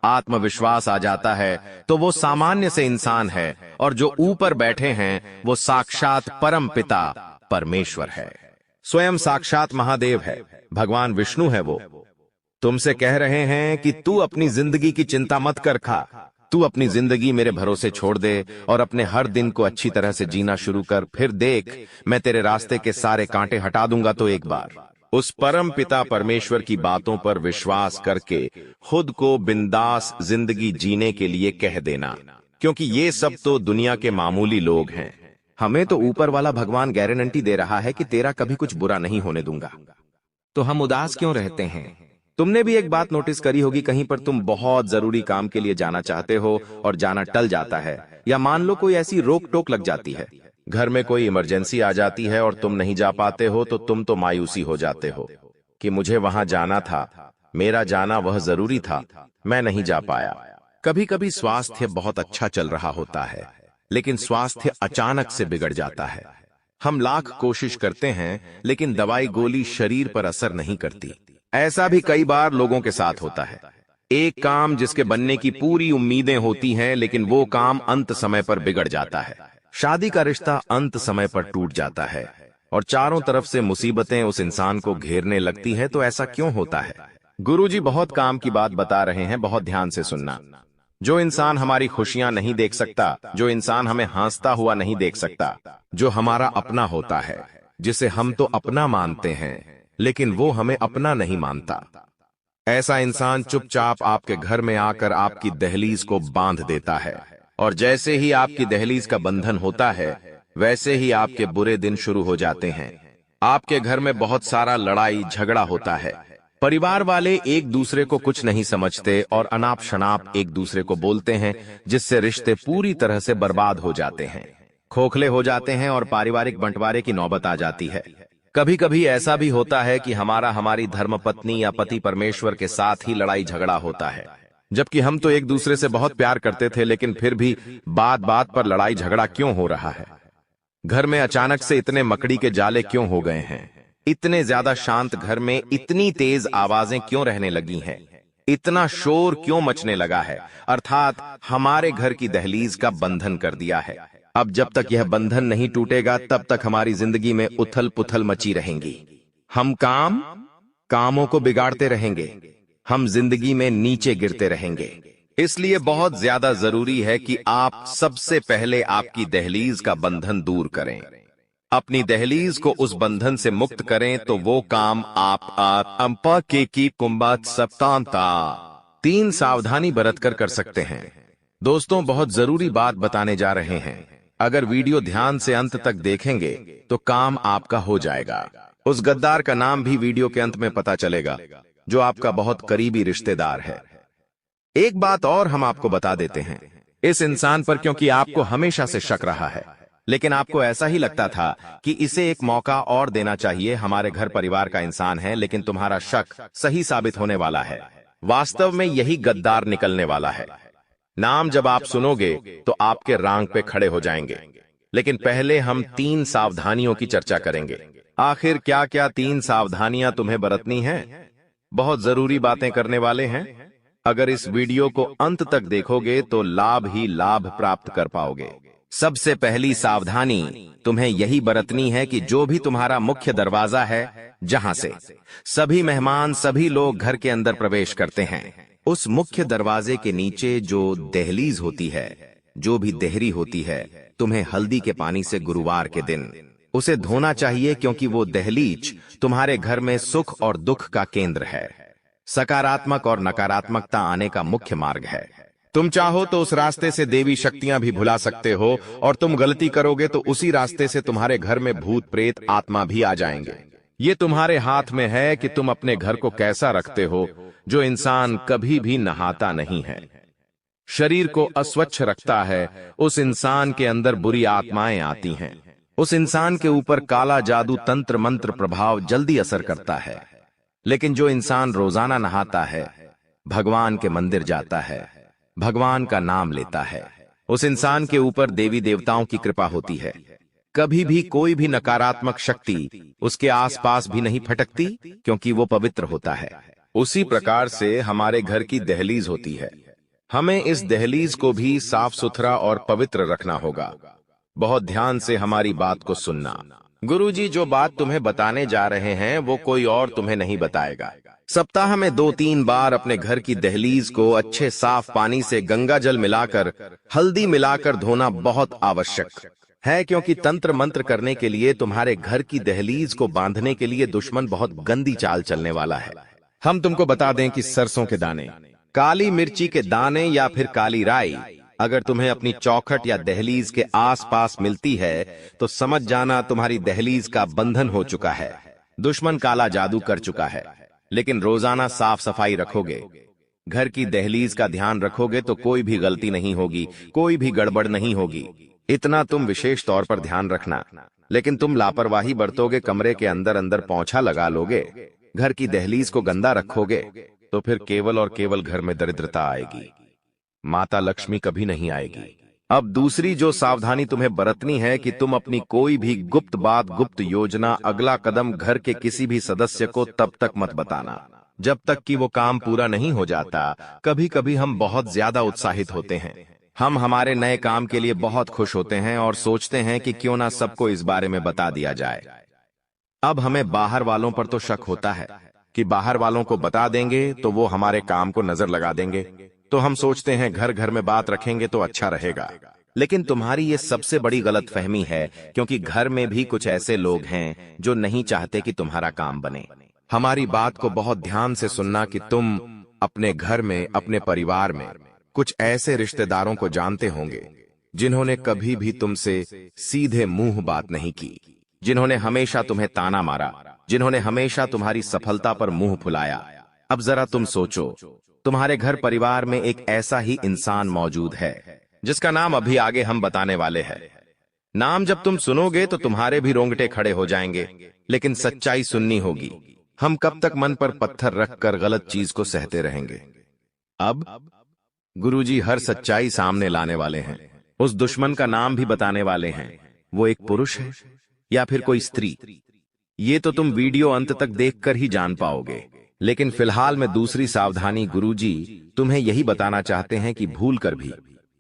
आत्मविश्वास आ जाता है। तो वो सामान्य से इंसान है और जो ऊपर बैठे हैं वो साक्षात परम पिता परमेश्वर है, स्वयं साक्षात महादेव है, भगवान विष्णु है। वो तुमसे कह रहे हैं कि तू अपनी जिंदगी की चिंता मत कर, खा, तू अपनी जिंदगी मेरे भरोसे छोड़ दे और अपने हर दिन को अच्छी तरह से जीना शुरू कर, फिर देख मैं तेरे रास्ते के सारे कांटे हटा दूंगा। तो एक बार उस परम पिता परमेश्वर की बातों पर विश्वास करके खुद को बिंदास जिंदगी जीने के लिए कह देना, क्योंकि ये सब तो दुनिया के मामूली लोग हैं, हमें तो ऊपर वाला भगवान गारंटी दे रहा है कि तेरा कभी कुछ बुरा नहीं होने दूंगा, तो हम उदास क्यों रहते हैं? तुमने भी एक बात नोटिस करी होगी, कहीं पर तुम बहुत जरूरी काम के लिए जाना चाहते हो और जाना टल जाता है, या मान लो कोई ऐसी रोक टोक लग जाती है, घर में कोई इमरजेंसी आ जाती है और तुम नहीं जा पाते हो, तो तुम तो मायूसी हो जाते हो कि मुझे वहां जाना था, मेरा जाना वह जरूरी था, मैं नहीं जा पाया। कभी कभी स्वास्थ्य बहुत अच्छा चल रहा होता है, लेकिन स्वास्थ्य अचानक से बिगड़ जाता है। हम लाख कोशिश करते हैं, लेकिन दवाई गोली शरीर पर असर नहीं करती। ऐसा भी कई बार लोगों के साथ होता है। एक काम जिसके बनने की पूरी उम्मीदें होती हैं, लेकिन वो काम अंत समय पर बिगड़ जाता है। शादी का रिश्ता अंत समय पर टूट जाता है और चारों तरफ से मुसीबतें उस इंसान को घेरने लगती हैं। तो ऐसा क्यों होता है? गुरुजी बहुत काम की बात बता रहे हैं, बहुत ध्यान से सुनना। जो इंसान हमारी खुशियां नहीं देख सकता, जो इंसान हमें हंसता हुआ नहीं देख सकता, जो हमारा अपना होता है, जिसे हम तो अपना मानते हैं, लेकिन वो हमें अपना नहीं मानता, ऐसा इंसान चुपचाप आपके घर में आकर आपकी दहलीज को बांध देता है। और जैसे ही आपकी दहलीज का बंधन होता है, वैसे ही आपके बुरे दिन शुरू हो जाते हैं। आपके घर में बहुत सारा लड़ाई झगड़ा होता है। परिवार वाले एक दूसरे को कुछ नहीं समझते और अनाप शनाप एक दूसरे को बोलते हैं, जिससे रिश्ते पूरी तरह से बर्बाद हो जाते हैं, खोखले हो जाते हैं और पारिवारिक बंटवारे की नौबत आ जाती है। कभी कभी ऐसा भी होता है कि हमारी धर्मपत्नी या पति परमेश्वर के साथ ही लड़ाई झगड़ा होता है, जबकि हम तो एक दूसरे से बहुत प्यार करते थे, लेकिन फिर भी बात बात पर लड़ाई झगड़ा क्यों हो रहा है? घर में अचानक से इतने मकड़ी के जाले क्यों हो गए हैं? इतने ज्यादा शांत घर में इतनी तेज आवाजें क्यों रहने लगी हैं? इतना शोर क्यों मचने लगा है? अर्थात हमारे घर की दहलीज का बंधन कर दिया है। अब जब तक यह बंधन नहीं टूटेगा, तब तक हमारी जिंदगी में उथल पुथल मची रहेंगी। हम कामों को बिगाड़ते रहेंगे, हम जिंदगी में नीचे गिरते रहेंगे। इसलिए बहुत ज्यादा जरूरी है कि आप सबसे पहले आपकी दहलीज का बंधन दूर करें, अपनी दहलीज को उस बंधन से मुक्त करें। तो वो काम आप अंपा के की कुंभत सप्तांता 3 सावधानी बरतकर कर सकते हैं। दोस्तों, बहुत जरूरी बात बताने जा रहे हैं। अगर वीडियो ध्यान से अंत तक देखेंगे तो काम आपका हो जाएगा। उस गद्दार का नाम भी वीडियो के अंत में पता चलेगा, जो आपका बहुत करीबी रिश्तेदार है। एक बात और हम आपको बता देते हैं, इस इंसान पर क्योंकि आपको हमेशा से शक रहा है, लेकिन आपको ऐसा ही लगता था कि इसे एक मौका और देना चाहिए, हमारे घर परिवार का इंसान है, लेकिन तुम्हारा शक सही साबित होने वाला है। वास्तव में यही गद्दार निकलने वाला है। नाम जब आप सुनोगे तो आपके रांग पे खड़े हो जाएंगे। लेकिन पहले हम 3 सावधानियों की चर्चा करेंगे। आखिर क्या क्या 3 सावधानियां तुम्हें बरतनी हैं? बहुत जरूरी बातें करने वाले हैं। अगर इस वीडियो को अंत तक देखोगे तो लाभ ही लाभ प्राप्त कर पाओगे। सबसे पहली सावधानी तुम्हें यही बरतनी है कि जो भी तुम्हारा मुख्य दरवाजा है, जहां से सभी मेहमान, सभी लोग घर के अंदर प्रवेश करते हैं, उस मुख्य दरवाजे के नीचे जो दहलीज होती है, जो भी देहरी होती है, तुम्हें हल्दी के पानी से गुरुवार के दिन उसे धोना चाहिए, क्योंकि वो दहलीज तुम्हारे घर में सुख और दुख का केंद्र है, सकारात्मक और नकारात्मकता आने का मुख्य मार्ग है। तुम चाहो तो उस रास्ते से देवी शक्तियां भी भुला सकते हो, और तुम गलती करोगे तो उसी रास्ते से तुम्हारे घर में भूत प्रेत आत्मा भी आ जाएंगे। ये तुम्हारे हाथ में है कि तुम अपने घर को कैसा रखते हो। जो इंसान कभी भी नहाता नहीं है, शरीर को अस्वच्छ रखता है, उस इंसान के अंदर बुरी आत्माएं आती हैं। उस इंसान के ऊपर काला जादू, तंत्र मंत्र प्रभाव जल्दी असर करता है। लेकिन जो इंसान रोजाना नहाता है, भगवान के मंदिर जाता है, भगवान का नाम लेता है, उस इंसान के ऊपर देवी देवताओं की कृपा होती है। कभी भी कोई भी नकारात्मक शक्ति उसके आसपास भी नहीं फटकती, क्योंकि वो पवित्र होता है। उसी प्रकार से हमारे घर की दहलीज होती है। हमें इस दहलीज को भी साफ सुथरा और पवित्र रखना होगा। बहुत ध्यान से हमारी बात को सुनना। गुरुजी जो बात तुम्हें बताने जा रहे हैं, वो कोई और तुम्हें नहीं बताएगा। सप्ताह में 2-3 बार अपने घर की दहलीज को अच्छे साफ पानी से गंगा जल मिलाकर, हल्दी मिलाकर धोना बहुत आवश्यक है, क्योंकि तंत्र मंत्र करने के लिए, तुम्हारे घर की दहलीज को बांधने के लिए दुश्मन बहुत गंदी चाल चलने वाला है। हम तुमको बता दें कि सरसों के दाने, काली मिर्ची के दाने या फिर काली राई, अगर तुम्हें अपनी चौखट या दहलीज के आसपास मिलती है तो समझ जाना तुम्हारी दहलीज का बंधन हो चुका है। दुश्मन काला जादू कर चुका है। लेकिन रोजाना साफ सफाई रखोगे, घर की दहलीज का ध्यान रखोगे तो कोई भी गलती नहीं होगी, कोई भी गड़बड़ नहीं होगी। इतना तुम विशेष तौर पर ध्यान रखना। लेकिन तुम लापरवाही बरतोगे, कमरे के अंदर अंदर पोंछा लगा लोगे, घर की दहलीज को गंदा रखोगे, तो फिर केवल और केवल घर में दरिद्रता आएगी, माता लक्ष्मी कभी नहीं आएगी। अब दूसरी जो सावधानी तुम्हें बरतनी है कि तुम अपनी कोई भी गुप्त बात, गुप्त योजना, अगला कदम घर के किसी भी सदस्य को तब तक मत बताना जब तक कि वो काम पूरा नहीं हो जाता। कभी कभी हम बहुत ज्यादा उत्साहित होते हैं, हम हमारे नए काम के लिए बहुत खुश होते हैं और सोचते हैं कि क्यों ना सबको इस बारे में बता दिया जाए। अब हमें बाहर वालों पर तो शक होता है कि बाहर वालों को बता देंगे तो वो हमारे काम को नजर लगा देंगे, तो हम सोचते हैं घर घर में बात रखेंगे तो अच्छा रहेगा। लेकिन तुम्हारी ये सबसे बड़ी गलतफहमी है, क्योंकि घर में भी कुछ ऐसे लोग हैं जो नहीं चाहते कि तुम्हारा काम बने। हमारी बात को बहुत ध्यान से सुनना कि तुम अपने घर में, अपने परिवार में कुछ ऐसे रिश्तेदारों को जानते होंगे जिन्होंने कभी भी तुमसे सीधे मुंह बात नहीं की, जिन्होंने हमेशा तुम्हें ताना मारा, जिन्होंने हमेशा तुम्हारी सफलता पर मुंह फुलाया। अब जरा तुम सोचो, तुम्हारे घर परिवार में एक ऐसा ही इंसान मौजूद है जिसका नाम अभी आगे हम बताने वाले हैं। नाम जब तुम सुनोगे तो तुम्हारे भी रोंगटे खड़े हो जाएंगे, लेकिन सच्चाई सुननी होगी। हम कब तक मन पर पत्थर रखकर गलत चीज को सहते रहेंगे? अब गुरुजी हर सच्चाई सामने लाने वाले हैं। उस दुश्मन का नाम भी बताने वाले हैं। वो एक पुरुष है या फिर कोई स्त्री, ये तो तुम वीडियो अंत तक देखकर ही जान पाओगे। लेकिन फिलहाल में दूसरी सावधानी गुरुजी तुम्हें यही बताना चाहते हैं कि भूल कर भी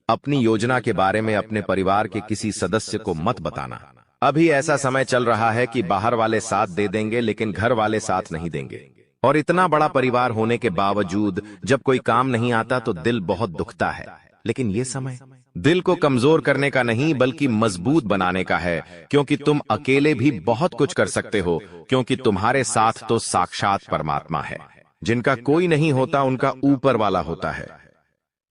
अपनी योजना के बारे में अपने परिवार के किसी सदस्य को मत बताना। अभी ऐसा समय चल रहा है कि बाहर वाले साथ दे देंगे लेकिन घर वाले साथ नहीं देंगे। और इतना बड़ा परिवार होने के बावजूद जब कोई काम नहीं आता तो दिल बहुत दुखता है। लेकिन ये समय दिल को कमजोर करने का नहीं बल्कि मजबूत बनाने का है, क्योंकि तुम अकेले भी बहुत कुछ कर सकते हो, क्योंकि तुम्हारे साथ तो साक्षात परमात्मा है। जिनका कोई नहीं होता उनका ऊपर वाला होता है।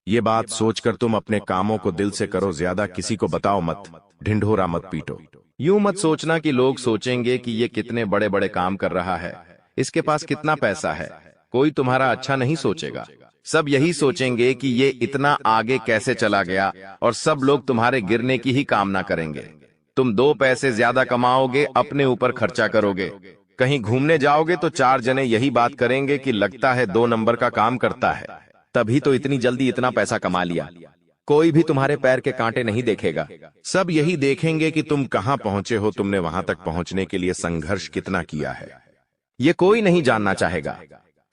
ये बात सोचकर तुम अपने कामों को दिल से करो, ज्यादा किसी को बताओ मत, ढिंढोरा मत पीटो। यूं मत सोचना कि लोग सोचेंगे कि ये कितने बड़े बड़े काम कर रहा है, इसके पास कितना पैसा है। कोई तुम्हारा अच्छा नहीं सोचेगा, सब यही सोचेंगे कि ये इतना आगे कैसे चला गया, और सब लोग तुम्हारे गिरने की ही कामना करेंगे। तुम 2 पैसे ज्यादा कमाओगे, अपने ऊपर खर्चा करोगे, कहीं घूमने जाओगे तो 4 जने यही बात करेंगे कि लगता है 2 नंबर का काम करता है, तभी तो इतनी जल्दी इतना पैसा कमा लिया। कोई भी तुम्हारे पैर के कांटे नहीं देखेगा, सब यही देखेंगे कि तुम कहां पहुंचे हो, तुमने वहां तक पहुंचने के लिए संघर्ष कितना किया है। ये कोई नहीं जानना चाहेगा,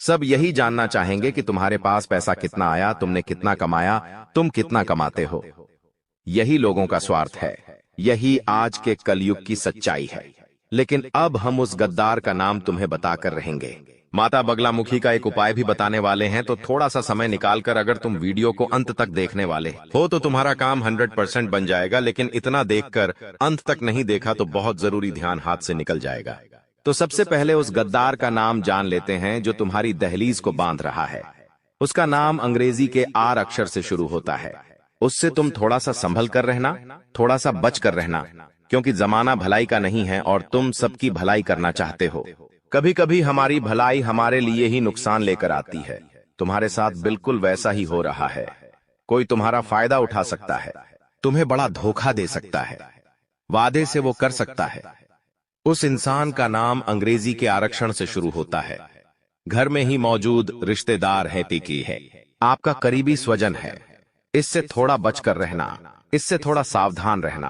सब यही जानना चाहेंगे कि तुम्हारे पास पैसा कितना आया, तुमने कितना कमाया, तुम कितना कमाते हो। यही लोगों का स्वार्थ है, यही आज के कलयुग की सच्चाई है। लेकिन अब हम उस गद्दार का नाम तुम्हें बताकर रहेंगे। माता बगलामुखी का एक उपाय भी बताने वाले हैं, तो थोड़ा सा समय निकालकर अगर तुम वीडियो को अंत तक देखने वाले हो तो तुम्हारा काम 100% बन जाएगा। लेकिन इतना देखकर अंत तक नहीं देखा तो बहुत जरूरी ध्यान हाथ से निकल जाएगा। तो सबसे पहले उस गद्दार का नाम जान लेते हैं जो तुम्हारी दहलीज को बांध रहा है। उसका नाम अंग्रेजी के आर अक्षर से शुरू होता है। उससे तुम थोड़ा सा संभल कर रहना, थोड़ा सा बच कर रहना, क्योंकि जमाना भलाई का नहीं है और तुम सबकी भलाई करना चाहते हो। कभी कभी हमारी भलाई हमारे लिए ही नुकसान लेकर आती है। तुम्हारे साथ बिल्कुल वैसा ही हो रहा है। कोई तुम्हारा फायदा उठा सकता है, तुम्हें बड़ा धोखा दे सकता है, वादे से वो कर सकता है। उस इंसान का नाम अंग्रेजी के आरक्षण से शुरू होता है। घर में ही मौजूद रिश्तेदार है, टिकी है, आपका करीबी स्वजन है। इससे थोड़ा बचकर रहना, इससे थोड़ा सावधान रहना।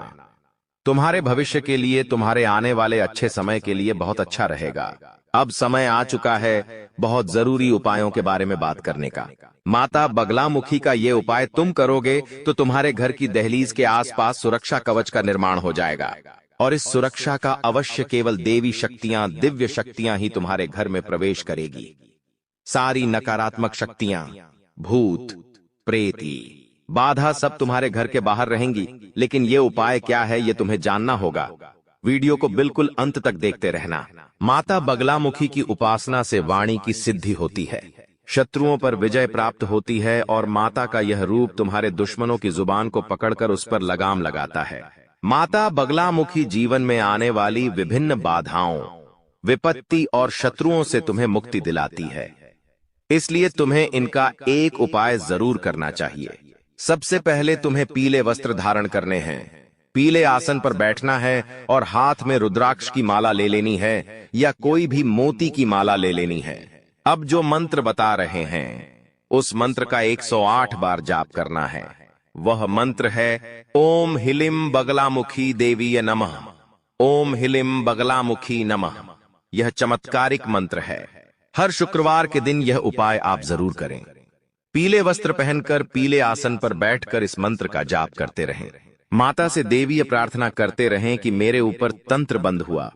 तुम्हारे भविष्य के लिए, तुम्हारे आने वाले अच्छे समय के लिए बहुत अच्छा रहेगा। अब समय आ चुका है बहुत जरूरी उपायों के बारे में बात करने का। माता बगलामुखी का ये उपाय तुम करोगे तो तुम्हारे घर की दहलीज के आसपास सुरक्षा कवच का निर्माण हो जाएगा, और इस सुरक्षा का अवश्य केवल देवी शक्तियां, दिव्य शक्तियां ही तुम्हारे घर में प्रवेश करेगी। सारी नकारात्मक शक्तियां, भूत, प्रेती, बाधा सब तुम्हारे घर के बाहर रहेंगी। लेकिन ये उपाय क्या है ये तुम्हें जानना होगा। वीडियो को बिल्कुल अंत तक देखते रहना। माता बगलामुखी की उपासना से वाणी की सिद्धि होती है। शत्रुओं पर विजय प्राप्त होती है और माता का यह रूप तुम्हारे दुश्मनों की जुबान को पकड़कर उस पर लगाम लगाता है। माता बगलामुखी जीवन में आने वाली विभिन्न बाधाओं, विपत्ति और शत्रुओं से तुम्हें मुक्ति दिलाती है। इसलिए तुम्हें इनका एक उपाय जरूर करना चाहिए। सबसे पहले तुम्हें पीले वस्त्र धारण करने हैं, पीले आसन पर बैठना है और हाथ में रुद्राक्ष की माला ले लेनी है या कोई भी मोती की माला ले लेनी है। अब जो मंत्र बता रहे हैं उस मंत्र का 108 बार जाप करना है। वह मंत्र है ओम हिलिम बगलामुखी देवीय नमः, ओम हिलिम बगलामुखी नमः। यह चमत्कारिक मंत्र है। हर शुक्रवार के दिन यह उपाय आप जरूर करें। पीले वस्त्र पहनकर पीले आसन पर बैठकर इस मंत्र का जाप करते रहें। माता से देवीय प्रार्थना करते रहें कि मेरे ऊपर तंत्र बंद हुआ,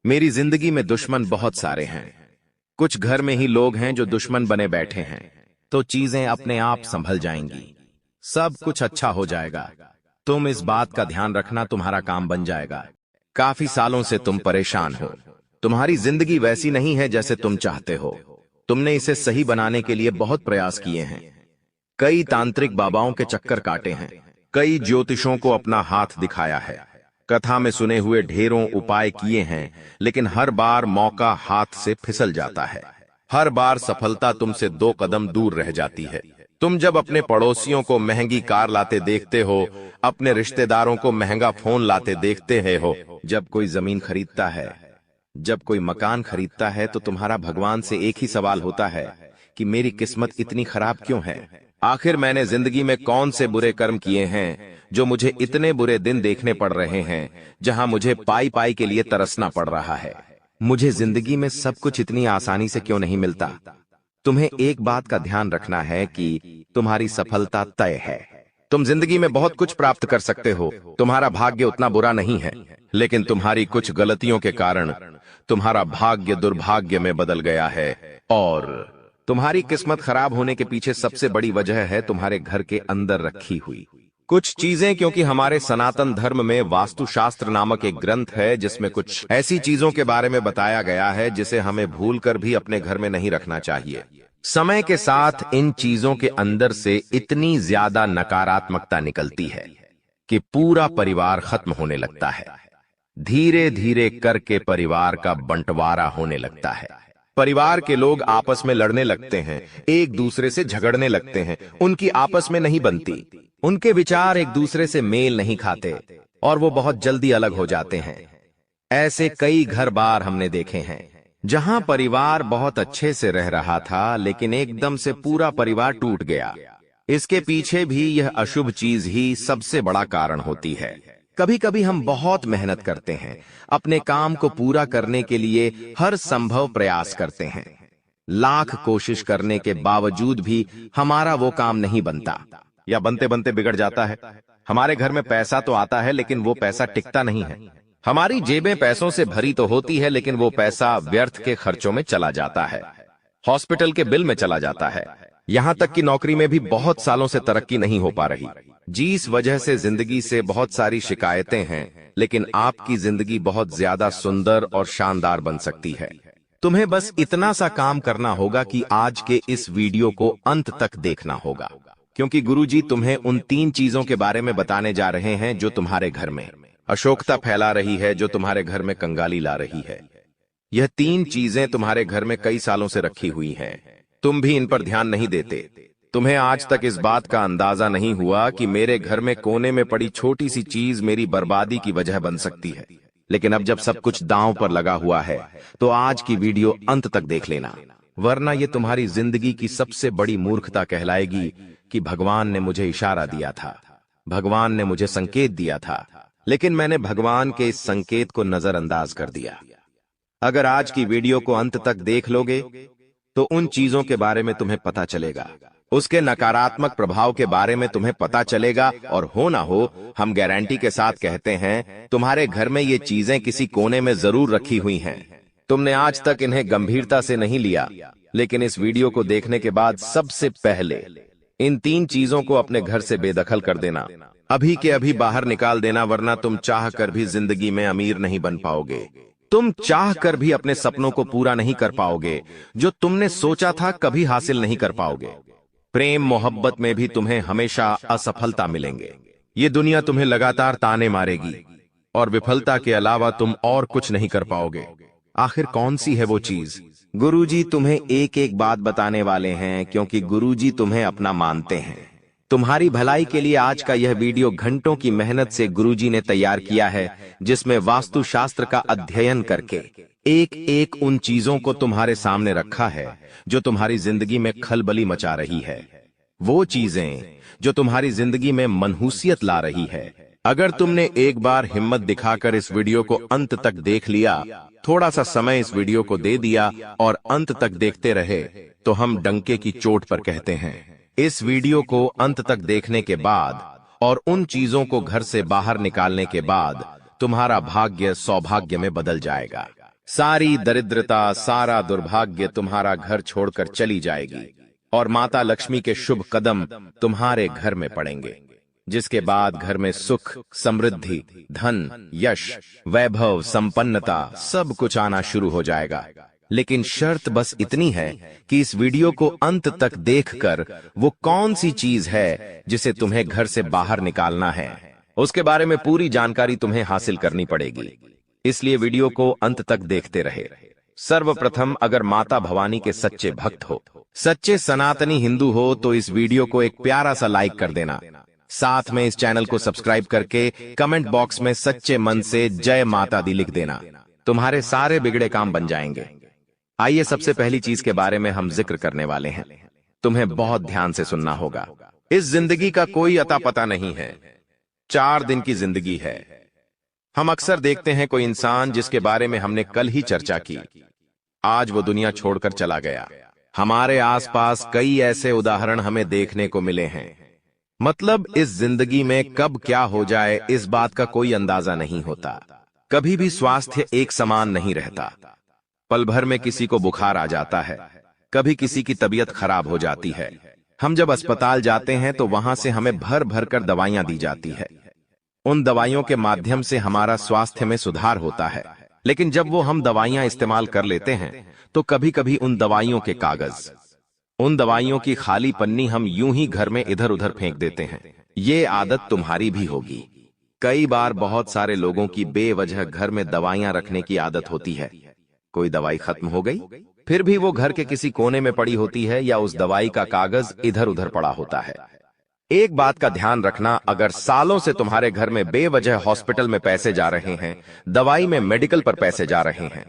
मेरी जिंदगी में दुश्मन बहुत सारे हैं, कुछ घर में ही लोग हैं जो दुश्मन बने बैठे हैं, तो चीजें अपने आप संभल जाएंगी, सब कुछ अच्छा हो जाएगा। तुम इस बात का ध्यान रखना, तुम्हारा काम बन जाएगा। काफी सालों से तुम परेशान हो, तुम्हारी जिंदगी वैसी नहीं है जैसे तुम चाहते हो। तुमने इसे सही बनाने के लिए बहुत प्रयास किए हैं, कई तांत्रिक बाबाओं के चक्कर काटे हैं, कई ज्योतिषों को अपना हाथ दिखाया है, कथा में सुने हुए ढेरों उपाय किए हैं, लेकिन हर बार मौका हाथ से फिसल जाता है। हर बार सफलता तुमसे 2 कदम दूर रह जाती है। तुम जब अपने पड़ोसियों को महंगी कार लाते देखते हो, अपने रिश्तेदारों को महंगा फोन लाते देखते हो, जब कोई जमीन खरीदता है, जब कोई मकान खरीदता है, तो तुम्हारा भगवान से एक ही सवाल होता है कि मेरी किस्मत इतनी खराब क्यों है? आखिर मैंने जिंदगी में कौन से बुरे कर्म किए हैं जो मुझे इतने बुरे दिन देखने पड़ रहे हैं, जहां मुझे पाई पाई के लिए तरसना पड़ रहा है? मुझे जिंदगी में सब कुछ इतनी आसानी से क्यों नहीं मिलता? तुम्हें एक बात का ध्यान रखना है कि तुम्हारी सफलता तय है। तुम जिंदगी में बहुत कुछ प्राप्त कर सकते हो, तुम्हारा भाग्य उतना बुरा नहीं है, लेकिन तुम्हारी कुछ गलतियों के कारण तुम्हारा भाग्य दुर्भाग्य में बदल गया है। और तुम्हारी किस्मत खराब होने के पीछे सबसे बड़ी वजह है तुम्हारे घर के अंदर रखी हुई कुछ चीजें। क्योंकि हमारे सनातन धर्म में वास्तुशास्त्र नामक एक ग्रंथ है जिसमें कुछ ऐसी चीजों के बारे में बताया गया है जिसे हमें भूलकर भी अपने घर में नहीं रखना चाहिए। समय के साथ इन चीजों के अंदर से इतनी ज्यादा नकारात्मकता निकलती है कि पूरा परिवार खत्म होने लगता है। धीरे धीरे करके परिवार का बंटवारा होने लगता है। परिवार के लोग आपस में लड़ने लगते हैं, एक दूसरे से झगड़ने लगते हैं, उनकी आपस में नहीं बनती, उनके विचार एक दूसरे से मेल नहीं खाते और वो बहुत जल्दी अलग हो जाते हैं। ऐसे कई घर बार हमने देखे हैं जहां परिवार बहुत अच्छे से रह रहा था, लेकिन एकदम से पूरा परिवार टूट गया। इसके पीछे भी यह अशुभ चीज ही सबसे बड़ा कारण होती है। कभी कभी हम बहुत मेहनत करते हैं, अपने काम को पूरा करने के लिए हर संभव प्रयास करते हैं, लाख कोशिश करने के बावजूद भी हमारा वो काम नहीं बनता या बनते बनते बिगड़ जाता है। हमारे घर में पैसा तो आता है लेकिन वो पैसा टिकता नहीं है। हमारी जेबें पैसों से भरी तो होती है लेकिन वो पैसा व्यर्थ के खर्चों में चला जाता है, हॉस्पिटल के बिल में चला जाता है, यहां तक कि नौकरी में भी बहुत सालों से तरक्की नहीं हो पा रही। जिस वजह से जिंदगी से बहुत सारी शिकायतें हैं, लेकिन आपकी जिंदगी बहुत ज्यादा सुंदर और शानदार बन सकती है। तुम्हें बस इतना सा काम करना होगा कि आज के इस वीडियो को अंत तक देखना होगा, क्योंकि गुरुजी तुम्हें उन 3 चीजों के बारे में बताने जा रहे हैं जो तुम्हारे घर में अशोकता फैला रही है, जो तुम्हारे घर में कंगाली ला रही है। यह 3 चीजें तुम्हारे घर में कई सालों से रखी हुई हैं, तुम भी इन पर ध्यान नहीं देते। तुम्हें आज तक इस बात का अंदाजा नहीं हुआ कि मेरे घर में कोने में पड़ी छोटी सी चीज मेरी बर्बादी की वजह बन सकती है। लेकिन अब जब सब कुछ दांव पर लगा हुआ है तो आज की वीडियो अंत तक देख लेना, वरना ये तुम्हारी जिंदगी की सबसे बड़ी मूर्खता कहलाएगी कि भगवान ने मुझे इशारा दिया था, भगवान ने मुझे संकेत दिया था, लेकिन मैंने भगवान के इस संकेत को नजरअंदाज कर दिया। अगर आज की वीडियो को अंत तक देख लोगे तो उन चीजों के बारे में तुम्हें पता चलेगा, उसके नकारात्मक प्रभाव के बारे में तुम्हें पता चलेगा, और हो ना हो हम गारंटी के साथ कहते हैं तुम्हारे घर में ये चीजें किसी कोने में जरूर रखी हुई हैं। तुमने आज तक इन्हें गंभीरता से नहीं लिया, लेकिन इस वीडियो को देखने के बाद सबसे पहले इन 3 चीजों को अपने घर से बेदखल कर देना, अभी के अभी बाहर निकाल देना, वरना तुम चाह कर भी जिंदगी में अमीर नहीं बन पाओगे। तुम चाह कर भी अपने सपनों को पूरा नहीं कर पाओगे, जो तुमने सोचा था कभी हासिल नहीं कर पाओगे। प्रेम मोहब्बत में भी तुम्हें हमेशा असफलता मिलेंगे। ये दुनिया तुम्हें लगातार ताने मारेगी और विफलता के अलावा तुम और कुछ नहीं कर पाओगे। आखिर कौन सी है वो चीज? गुरुजी तुम्हें एक एक बात बताने वाले हैं, क्योंकि गुरुजी तुम्हें अपना मानते हैं। तुम्हारी भलाई के लिए आज का यह वीडियो घंटों की मेहनत से गुरुजी ने तैयार किया है, जिसमें वास्तुशास्त्र का अध्ययन करके एक एक उन चीजों को तुम्हारे सामने रखा है जो तुम्हारी जिंदगी में खलबली मचा रही है, वो चीजें जो तुम्हारी जिंदगी में मनहूसियत ला रही है। अगर तुमने एक बार हिम्मत दिखाकर इस वीडियो को अंत तक देख लिया, थोड़ा सा समय इस वीडियो को दे दिया और अंत तक देखते रहे, तो हम डंके की चोट पर कहते हैं। इस वीडियो को अंत तक देखने के बाद और उन चीजों को घर से बाहर निकालने के बाद तुम्हारा भाग्य सौभाग्य में बदल जाएगा। सारी दरिद्रता, सारा दुर्भाग्य तुम्हारा घर छोड़कर चली जाएगी और माता लक्ष्मी के शुभ कदम तुम्हारे घर में पड़ेंगे, जिसके बाद घर में सुख, समृद्धि, धन, यश, वैभव, संपन्नता सब कुछ आना शुरू हो जाएगा। लेकिन शर्त बस इतनी है कि इस वीडियो को अंत तक देखकर वो कौन सी चीज है जिसे तुम्हें घर से बाहर निकालना है, उसके बारे में पूरी जानकारी तुम्हें हासिल करनी पड़ेगी। इसलिए वीडियो को अंत तक देखते रहे। सर्वप्रथम, अगर माता भवानी के सच्चे भक्त हो, सच्चे सनातनी हिंदू हो, तो इस वीडियो को एक प्यारा सा लाइक कर देना। साथ में इस चैनल को सब्सक्राइब करके कमेंट बॉक्स में सच्चे मन से जय माता दी लिख देना। तुम्हारे सारे बिगड़े काम बन जाएंगे। आइए, सबसे पहली चीज के बारे में हम जिक्र करने वाले हैं। तुम्हें बहुत ध्यान से सुनना होगा। इस जिंदगी का कोई अता पता नहीं है। 4 दिन की जिंदगी है। हम अक्सर देखते हैं कोई इंसान जिसके बारे में हमने कल ही चर्चा की, आज वो दुनिया छोड़कर चला गया। हमारे आसपास कई ऐसे उदाहरण हमें देखने को मिले हैं। मतलब इस जिंदगी में कब क्या हो जाए, इस बात का कोई अंदाजा नहीं होता। कभी भी स्वास्थ्य एक समान नहीं रहता। पल भर में किसी को बुखार आ जाता है, कभी किसी की तबीयत खराब हो जाती है। हम जब अस्पताल जाते हैं तो वहां से हमें भर भर कर दवाइयां दी जाती है। उन दवाइयों के माध्यम से हमारा स्वास्थ्य में सुधार होता है। लेकिन जब वो हम दवाइयां इस्तेमाल कर लेते हैं तो कभी कभी उन दवाइयों के कागज, उन दवाइयों की खाली पन्नी हम यूं ही घर में इधर उधर फेंक देते हैं। ये आदत तुम्हारी भी होगी। कई बार बहुत सारे लोगों की बेवजह घर में दवाइयां रखने की आदत होती है। कोई दवाई खत्म हो गई, फिर भी वो घर के किसी कोने में पड़ी होती है या उस दवाई का कागज इधर उधर पड़ा होता है। एक बात का ध्यान रखना, अगर सालों से तुम्हारे घर में बेवजह हॉस्पिटल में पैसे जा रहे हैं, दवाई में मेडिकल पर पैसे जा रहे हैं,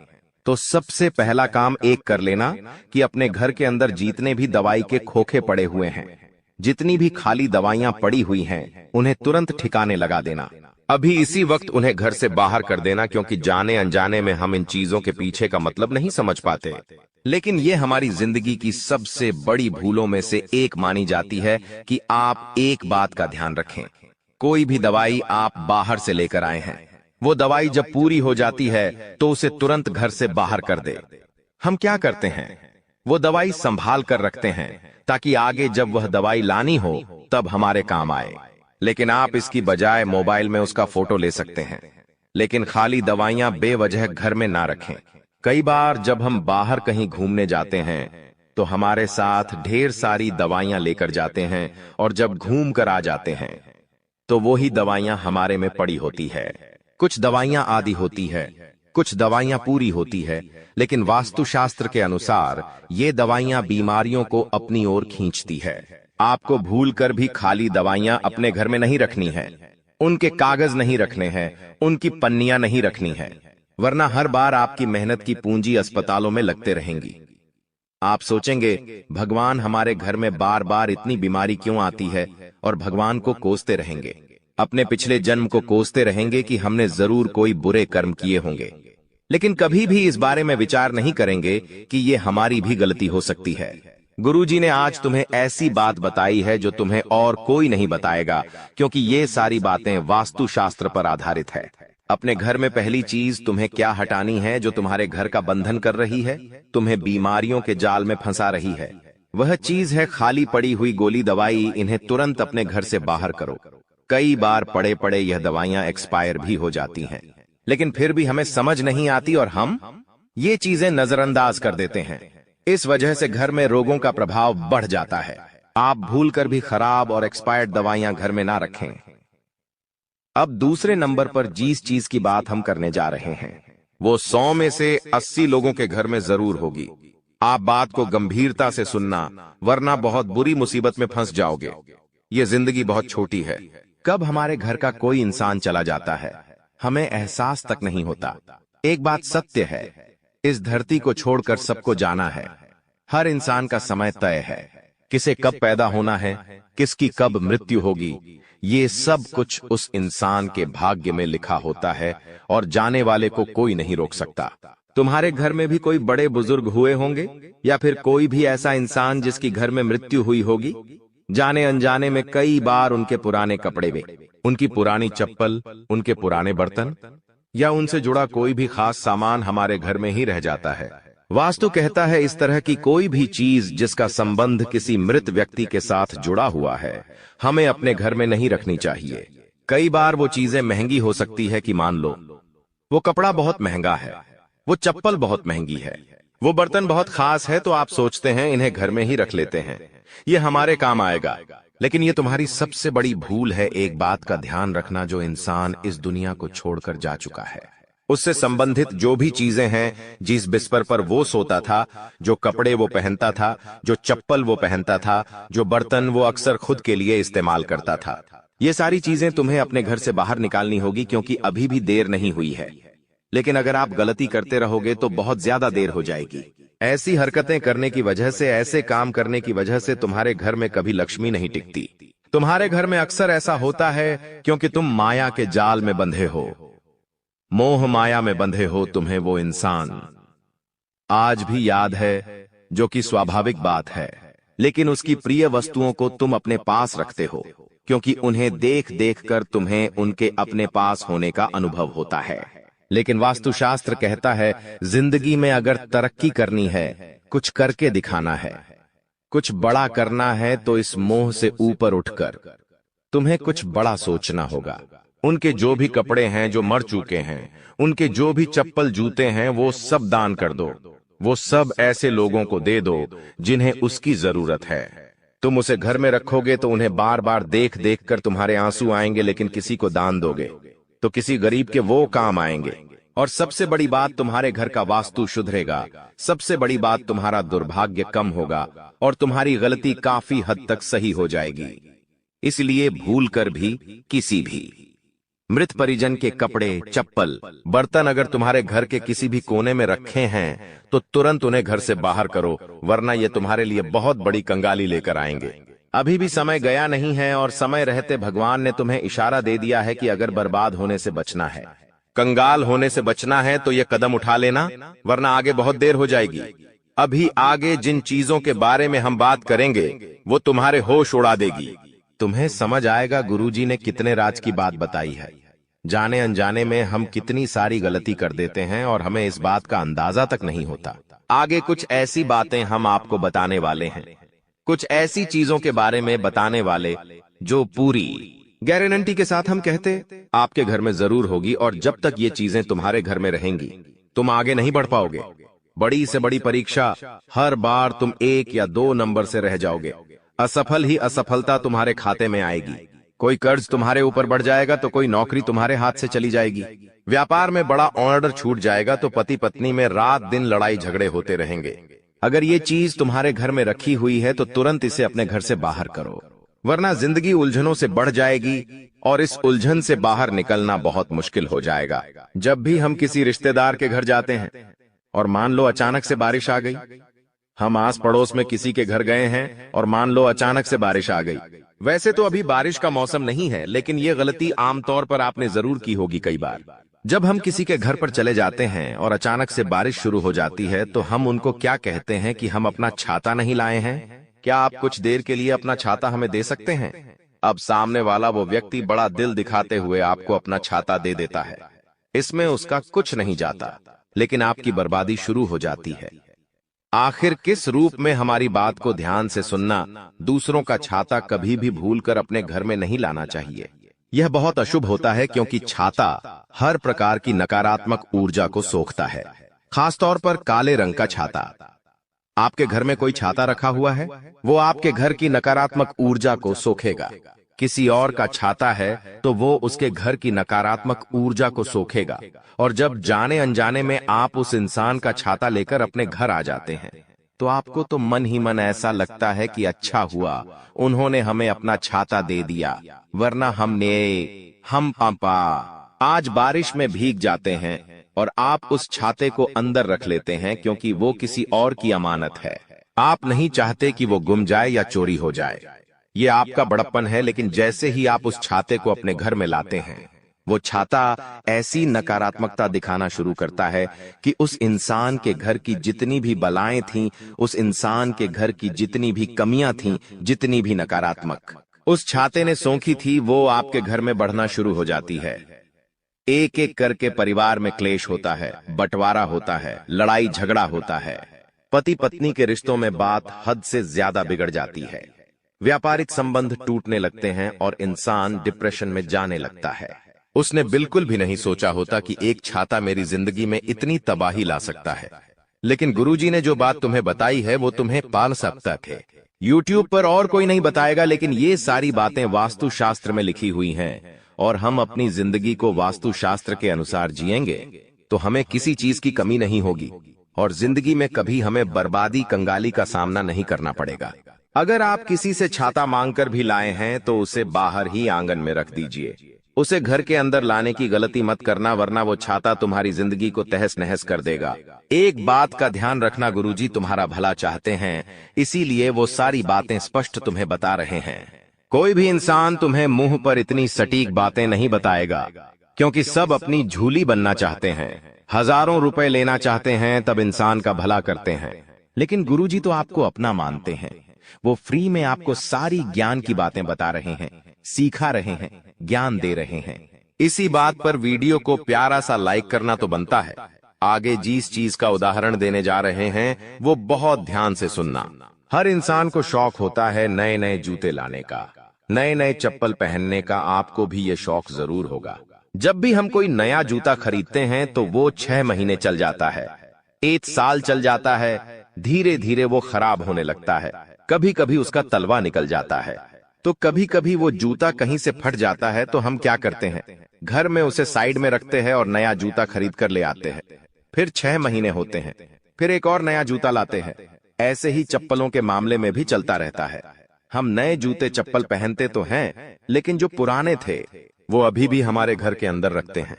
तो सबसे पहला काम एक कर लेना कि अपने घर के अंदर जितने भी दवाई के खोखे पड़े हुए हैं, जितनी भी खाली दवाइयां पड़ी हुई हैं, उन्हें तुरंत ठिकाने लगा देना। अभी इसी वक्त उन्हें घर से बाहर कर देना, क्योंकि जाने अनजाने में हम इन चीजों के पीछे का मतलब नहीं समझ पाते। लेकिन ये हमारी जिंदगी की सबसे बड़ी भूलों में से एक मानी जाती है कि आप एक बात का ध्यान रखें। कोई भी दवाई आप बाहर से लेकर आए हैं, वो दवाई जब पूरी हो जाती है तो उसे तुरंत घर से बाहर कर दे। हम क्या करते हैं, वो दवाई संभाल कर रखते हैं ताकि आगे जब वह दवाई लानी हो तब हमारे काम आए। लेकिन आप इसकी बजाय मोबाइल में उसका फोटो ले सकते हैं। लेकिन खाली दवाइयां बेवजह घर में ना रखें। कई बार जब हम बाहर कहीं घूमने जाते हैं तो हमारे साथ ढेर सारी दवाइयां लेकर जाते हैं और जब घूम कर आ जाते हैं तो वो ही दवाइयां हमारे में पड़ी होती है। कुछ दवाइयां आधी होती है, कुछ दवाइयां पूरी होती है, लेकिन वास्तुशास्त्र के अनुसार ये दवाइयां बीमारियों को अपनी ओर खींचती है। आपको भूलकर भी खाली दवाइयां अपने घर में नहीं रखनी है, उनके कागज नहीं रखने हैं, उनकी पन्नियां नहीं रखनी है, वरना हर बार आपकी मेहनत की पूंजी अस्पतालों में लगते रहेंगी। आप सोचेंगे भगवान हमारे घर में बार बार इतनी बीमारी क्यों आती है, और भगवान को कोसते रहेंगे, अपने पिछले जन्म को कोसते रहेंगे कि हमने जरूर कोई बुरे कर्म किए होंगे। लेकिन कभी भी इस बारे में विचार नहीं करेंगे कि ये हमारी भी गलती हो सकती है। गुरुजी ने आज तुम्हें ऐसी बात बताई है जो तुम्हें और कोई नहीं बताएगा, क्योंकि ये सारी बातें वास्तुशास्त्र पर आधारित है। अपने घर में पहली चीज तुम्हें क्या हटानी है जो तुम्हारे घर का बंधन कर रही है, तुम्हें बीमारियों के जाल में फंसा रही है। वह चीज है खाली पड़ी हुई गोली दवाई। इन्हें तुरंत अपने घर से बाहर करो। कई बार पड़े पड़े यह दवाइयां एक्सपायर भी हो जाती हैं। लेकिन फिर भी हमें समझ नहीं आती और हम ये चीजें नजरअंदाज कर देते हैं। इस वजह से घर में रोगों का प्रभाव बढ़ जाता है। आप भूलकर भी खराब और एक्सपायर्ड दवाइयां घर में ना रखें। अब दूसरे नंबर पर जिस चीज की बात हम करने जा रहे हैं वो 100 में से 80 लोगों के घर में जरूर होगी। आप बात को गंभीरता से सुनना, वरना बहुत बुरी मुसीबत में फंस जाओगे। ये जिंदगी बहुत छोटी है। कब हमारे घर का कोई इंसान चला जाता है हमें एहसास तक नहीं होता। एक बात सत्य है, इस धरती को छोड़कर सबको जाना है। हर इंसान का समय तय है। किसे कब पैदा होना है, किसकी कब मृत्यु होगी, ये सब कुछ उस इंसान के भाग्य में लिखा होता है और जाने वाले को कोई नहीं रोक सकता। तुम्हारे घर में भी कोई बड़े बुजुर्ग हुए होंगे या फिर कोई भी ऐसा इंसान जिसकी घर में मृत्यु हुई होगी। जाने अनजाने में कई बार उनके पुराने कपड़े वे, उनकी पुरानी चप्पल, उनके पुराने बर्तन या उनसे जुड़ा कोई भी खास सामान हमारे घर में ही रह जाता है। वास्तु कहता है इस तरह की कोई भी चीज जिसका संबंध किसी मृत व्यक्ति के साथ जुड़ा हुआ है हमें अपने घर में नहीं रखनी चाहिए। कई बार वो चीजें महंगी हो सकती है कि मान लो वो कपड़ा बहुत महंगा है, वो चप्पल बहुत महंगी है, वो बर्तन बहुत खास है, तो आप सोचते हैं इन्हें घर में ही रख लेते हैं, ये हमारे काम आएगा। लेकिन ये तुम्हारी सबसे बड़ी भूल है। एक बात का ध्यान रखना, जो इंसान इस दुनिया को छोड़कर जा चुका है उससे संबंधित जो भी चीजें हैं, जिस बिस्तर पर वो सोता था, जो कपड़े वो पहनता था, जो चप्पल वो पहनता था, जो बर्तन वो अक्सर खुद के लिए इस्तेमाल करता था, ये सारी चीजें तुम्हें अपने घर से बाहर निकालनी होगी, क्योंकि अभी भी देर नहीं हुई है। लेकिन अगर आप गलती करते रहोगे तो बहुत ज्यादा देर हो जाएगी। ऐसी हरकतें करने की वजह से, ऐसे काम करने की वजह से तुम्हारे घर में कभी लक्ष्मी नहीं टिकती। तुम्हारे घर में अक्सर ऐसा होता है क्योंकि तुम माया के जाल में बंधे हो, मोह माया में बंधे हो। तुम्हें वो इंसान आज भी याद है, जो कि स्वाभाविक बात है, लेकिन उसकी प्रिय वस्तुओं को तुम अपने पास रखते हो क्योंकि उन्हें देख देख कर तुम्हें उनके अपने पास होने का अनुभव होता है। लेकिन वास्तुशास्त्र कहता है जिंदगी में अगर तरक्की करनी है, कुछ करके दिखाना है, कुछ बड़ा करना है, तो इस मोह से ऊपर उठकर तुम्हें कुछ बड़ा सोचना होगा। उनके जो भी कपड़े हैं जो मर चुके हैं, उनके जो भी चप्पल जूते हैं, वो सब दान कर दो। वो सब ऐसे लोगों को दे दो जिन्हें उसकी जरूरत है। तुम उसे घर में रखोगे तो उन्हें बार बार देख देख कर तुम्हारे आंसू आएंगे, लेकिन किसी को दान दोगे तो किसी गरीब के वो काम आएंगे। और सबसे बड़ी बात, तुम्हारे घर का वास्तु सुधरेगा। सबसे बड़ी बात, तुम्हारा दुर्भाग्य कम होगा और तुम्हारी गलती काफी हद तक सही हो जाएगी। इसलिए भूल कर भी किसी भी मृत परिजन के कपड़े, चप्पल, बर्तन अगर तुम्हारे घर के किसी भी कोने में रखे हैं तो तुरंत उन्हें घर से बाहर करो, वरना ये तुम्हारे लिए बहुत बड़ी कंगाली लेकर आएंगे। अभी भी समय गया नहीं है और समय रहते भगवान ने तुम्हें इशारा दे दिया है कि अगर बर्बाद होने से बचना है, कंगाल होने से बचना है, तो ये कदम उठा लेना, वरना आगे बहुत देर हो जाएगी। अभी आगे जिन चीजों के बारे में हम बात करेंगे वो तुम्हारे होश उड़ा देगी। तुम्हें समझ आएगा गुरुजी ने कितने राज की बात बताई है। जाने अनजाने में हम कितनी सारी गलती कर देते हैं और हमें इस बात का अंदाजा तक नहीं होता। आगे कुछ ऐसी बातें हम आपको बताने वाले हैं, कुछ ऐसी चीजों के बारे में बताने वाले जो पूरी गारंटी के साथ हम कहते आपके घर में जरूर होगी। और जब तक ये चीजें तुम्हारे घर में रहेंगी तुम आगे नहीं बढ़ पाओगे। बड़ी से बड़ी परीक्षा, हर बार तुम 1 या 2 नंबर से रह जाओगे। असफल ही असफलता तुम्हारे खाते में आएगी। कोई कर्ज तुम्हारे ऊपर बढ़ जाएगा तो कोई नौकरी तुम्हारे हाथ से चली जाएगी। व्यापार में बड़ा ऑर्डर छूट जाएगा तो पति पत्नी में रात दिन लड़ाई झगड़े होते रहेंगे। अगर ये चीज तुम्हारे घर में रखी हुई है तो तुरंत इसे अपने घर से बाहर करो, वरना जिंदगी उलझनों से बढ़ जाएगी और इस उलझन से बाहर निकलना बहुत मुश्किल हो जाएगा। जब भी हम किसी रिश्तेदार के घर जाते हैं और मान लो अचानक से बारिश आ गई, हम आस पड़ोस में किसी के घर गए हैं और मान लो अचानक से बारिश आ गई। वैसे तो अभी बारिश का मौसम नहीं है, लेकिन ये गलती आमतौर पर आपने जरूर की होगी कई बार। जब हम किसी के घर पर चले जाते हैं और अचानक से बारिश शुरू हो जाती है तो हम उनको क्या कहते हैं कि हम अपना छाता नहीं लाए हैं, क्या आप कुछ देर के लिए अपना छाता हमें दे सकते हैं। अब सामने वाला वो व्यक्ति बड़ा दिल दिखाते हुए आपको अपना छाता दे देता है। इसमें उसका कुछ नहीं जाता, लेकिन आपकी बर्बादी शुरू हो जाती है। आखिर किस रूप में हमारी बात को ध्यान से सुनना, दूसरों का छाता कभी भी भूलकर अपने घर में नहीं लाना चाहिए। यह बहुत अशुभ होता है क्योंकि छाता हर प्रकार की नकारात्मक ऊर्जा को सोखता है, खासतौर पर काले रंग का छाता। आपके घर में कोई छाता रखा हुआ है, वो आपके घर की नकारात्मक ऊर्जा को सोखेगा। किसी और का छाता है तो वो उसके घर की नकारात्मक ऊर्जा को सोखेगा, और जब जाने अनजाने में आप उस इंसान का छाता लेकर अपने घर आ जाते हैं तो आपको तो मन ही मन ऐसा लगता है कि अच्छा हुआ उन्होंने हमें अपना छाता दे दिया, वरना हम पापा आज बारिश में भीग जाते हैं। और आप उस छाते को अंदर रख लेते हैं क्योंकि वो किसी और की अमानत है। आप नहीं चाहते कि वो गुम जाए या चोरी हो जाए। ये आपका बड़प्पन है, लेकिन जैसे ही आप उस छाते को अपने घर में लाते हैं, वो छाता ऐसी नकारात्मकता दिखाना शुरू करता है कि उस इंसान के घर की जितनी भी बलाएं थीं, उस इंसान के घर की जितनी भी कमियां थीं, जितनी भी नकारात्मक उस छाते ने सोखी थी, वो आपके घर में बढ़ना शुरू हो जाती है। एक एक करके परिवार में क्लेश होता है, बंटवारा होता है, लड़ाई झगड़ा होता है, पति पत्नी के रिश्तों में बात हद से ज्यादा बिगड़ जाती है, व्यापारिक संबंध टूटने लगते हैं और इंसान डिप्रेशन में जाने लगता है। उसने बिल्कुल भी नहीं सोचा होता कि एक छाता मेरी जिंदगी में इतनी तबाही ला सकता है, लेकिन गुरुजी ने जो बात तुम्हें बताई है वो तुम्हें पाल सकता थे। YouTube पर और कोई नहीं बताएगा, लेकिन ये सारी बातें वास्तुशास्त्र में लिखी हुई हैं, और हम अपनी जिंदगी को वास्तुशास्त्र के अनुसार जिएंगे तो हमें किसी चीज की कमी नहीं होगी और जिंदगी में कभी हमें बर्बादी कंगाली का सामना नहीं करना पड़ेगा। अगर आप किसी से छाता मांगकर भी लाए हैं तो उसे बाहर ही आंगन में रख दीजिए, उसे घर के अंदर लाने की गलती मत करना, वरना वो छाता तुम्हारी जिंदगी को तहस नहस कर देगा। एक बात का ध्यान रखना, गुरुजी तुम्हारा भला चाहते हैं, इसीलिए वो सारी बातें स्पष्ट तुम्हें बता रहे हैं। कोई भी इंसान तुम्हें मुंह पर इतनी सटीक बातें नहीं बताएगा, क्योंकि सब अपनी झूली बनना चाहते हैं, हजारों रुपए लेना चाहते हैं, तब इंसान का भला करते हैं। लेकिन गुरुजी तो आपको अपना मानते हैं, वो फ्री में आपको सारी ज्ञान की बातें बता रहे हैं, सिखा रहे हैं, ज्ञान दे रहे हैं। इसी बात पर वीडियो को प्यारा सा लाइक करना तो बनता है। आगे जिस चीज का उदाहरण देने जा रहे हैं वो बहुत ध्यान से सुनना। हर इंसान को शौक होता है नए नए जूते लाने का, नए नए चप्पल पहनने का। आपको भी ये शौक जरूर होगा। जब भी हम कोई नया जूता खरीदते हैं तो वो 6 महीने चल जाता है, 1 साल चल जाता है, धीरे धीरे वो खराब होने लगता है। कभी कभी उसका तलवा निकल जाता है, तो कभी कभी वो जूता कहीं से फट जाता है, तो हम क्या करते हैं, घर में उसे साइड में रखते हैं और नया जूता खरीद कर ले आते हैं। फिर 6 महीने होते हैं, फिर एक और नया जूता लाते हैं। ऐसे ही चप्पलों के मामले में भी चलता रहता है। हम नए जूते चप्पल पहनते तो हैं, लेकिन जो पुराने थे वो अभी भी हमारे घर के अंदर रखते हैं।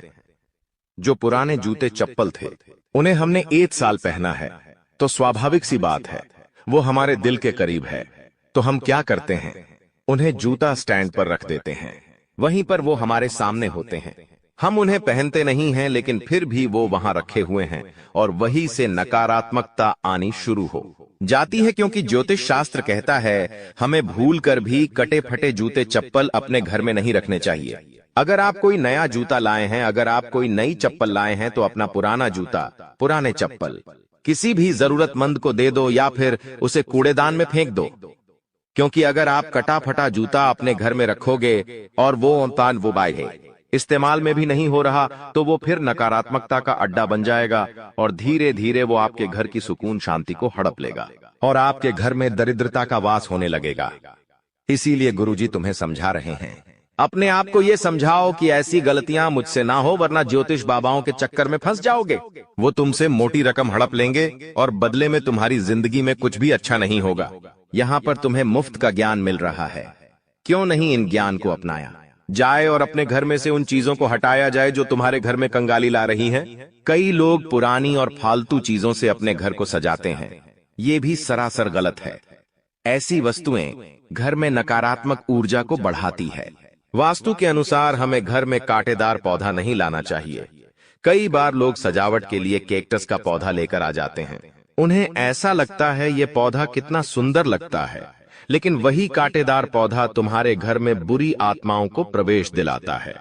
जो पुराने जूते चप्पल थे उन्हें हमने 1 साल पहना है, तो स्वाभाविक सी बात है वो हमारे दिल के करीब है। तो हम क्या करते हैं, उन्हें जूता स्टैंड पर रख देते हैं, वहीं पर वो हमारे सामने होते हैं। हम उन्हें पहनते नहीं हैं, लेकिन फिर भी वो वहां रखे हुए हैं और वहीं से नकारात्मकता आनी शुरू हो जाती है। क्योंकि ज्योतिष शास्त्र कहता है हमें भूल कर भी कटे फटे जूते चप्पल अपने घर में नहीं रखने चाहिए। अगर आप कोई नया जूता लाए हैं, अगर आप कोई नई चप्पल लाए हैं, तो अपना पुराना जूता, पुराने चप्पल किसी भी जरूरतमंद को दे दो या फिर उसे कूड़ेदान में फेंक दो। क्योंकि अगर आप कटा फटा जूता अपने घर में रखोगे और वो बाय इस्तेमाल में भी नहीं हो रहा, तो वो फिर नकारात्मकता का अड्डा बन जाएगा और धीरे धीरे वो आपके घर की सुकून शांति को हड़प लेगा और आपके घर में दरिद्रता का वास होने लगेगा। इसीलिए गुरुजी तुम्हें समझा रहे हैं, अपने आप को ये समझाओ कि ऐसी गलतियां मुझसे ना हो, वरना ज्योतिष बाबाओं के चक्कर में फंस जाओगे। वो तुमसे मोटी रकम हड़प लेंगे और बदले में तुम्हारी जिंदगी में कुछ भी अच्छा नहीं होगा। यहाँ पर तुम्हें मुफ्त का ज्ञान मिल रहा है, क्यों नहीं इन ज्ञान को अपनाया जाए और अपने घर में से उन चीजों को हटाया जाए जो तुम्हारे घर में कंगाली ला रही हैं। कई लोग पुरानी और फालतू चीजों से अपने घर को सजाते हैं, ये भी सरासर गलत है। ऐसी वस्तुएं घर में नकारात्मक ऊर्जा को बढ़ाती है। वास्तु के अनुसार हमें घर में कांटेदार पौधा नहीं लाना चाहिए। कई बार लोग सजावट के लिए कैक्टस का पौधा लेकर आ जाते हैं। उन्हें ऐसा लगता है ये पौधा कितना सुंदर लगता है, लेकिन वही कांटेदार पौधा तुम्हारे घर में बुरी आत्माओं को प्रवेश दिलाता है,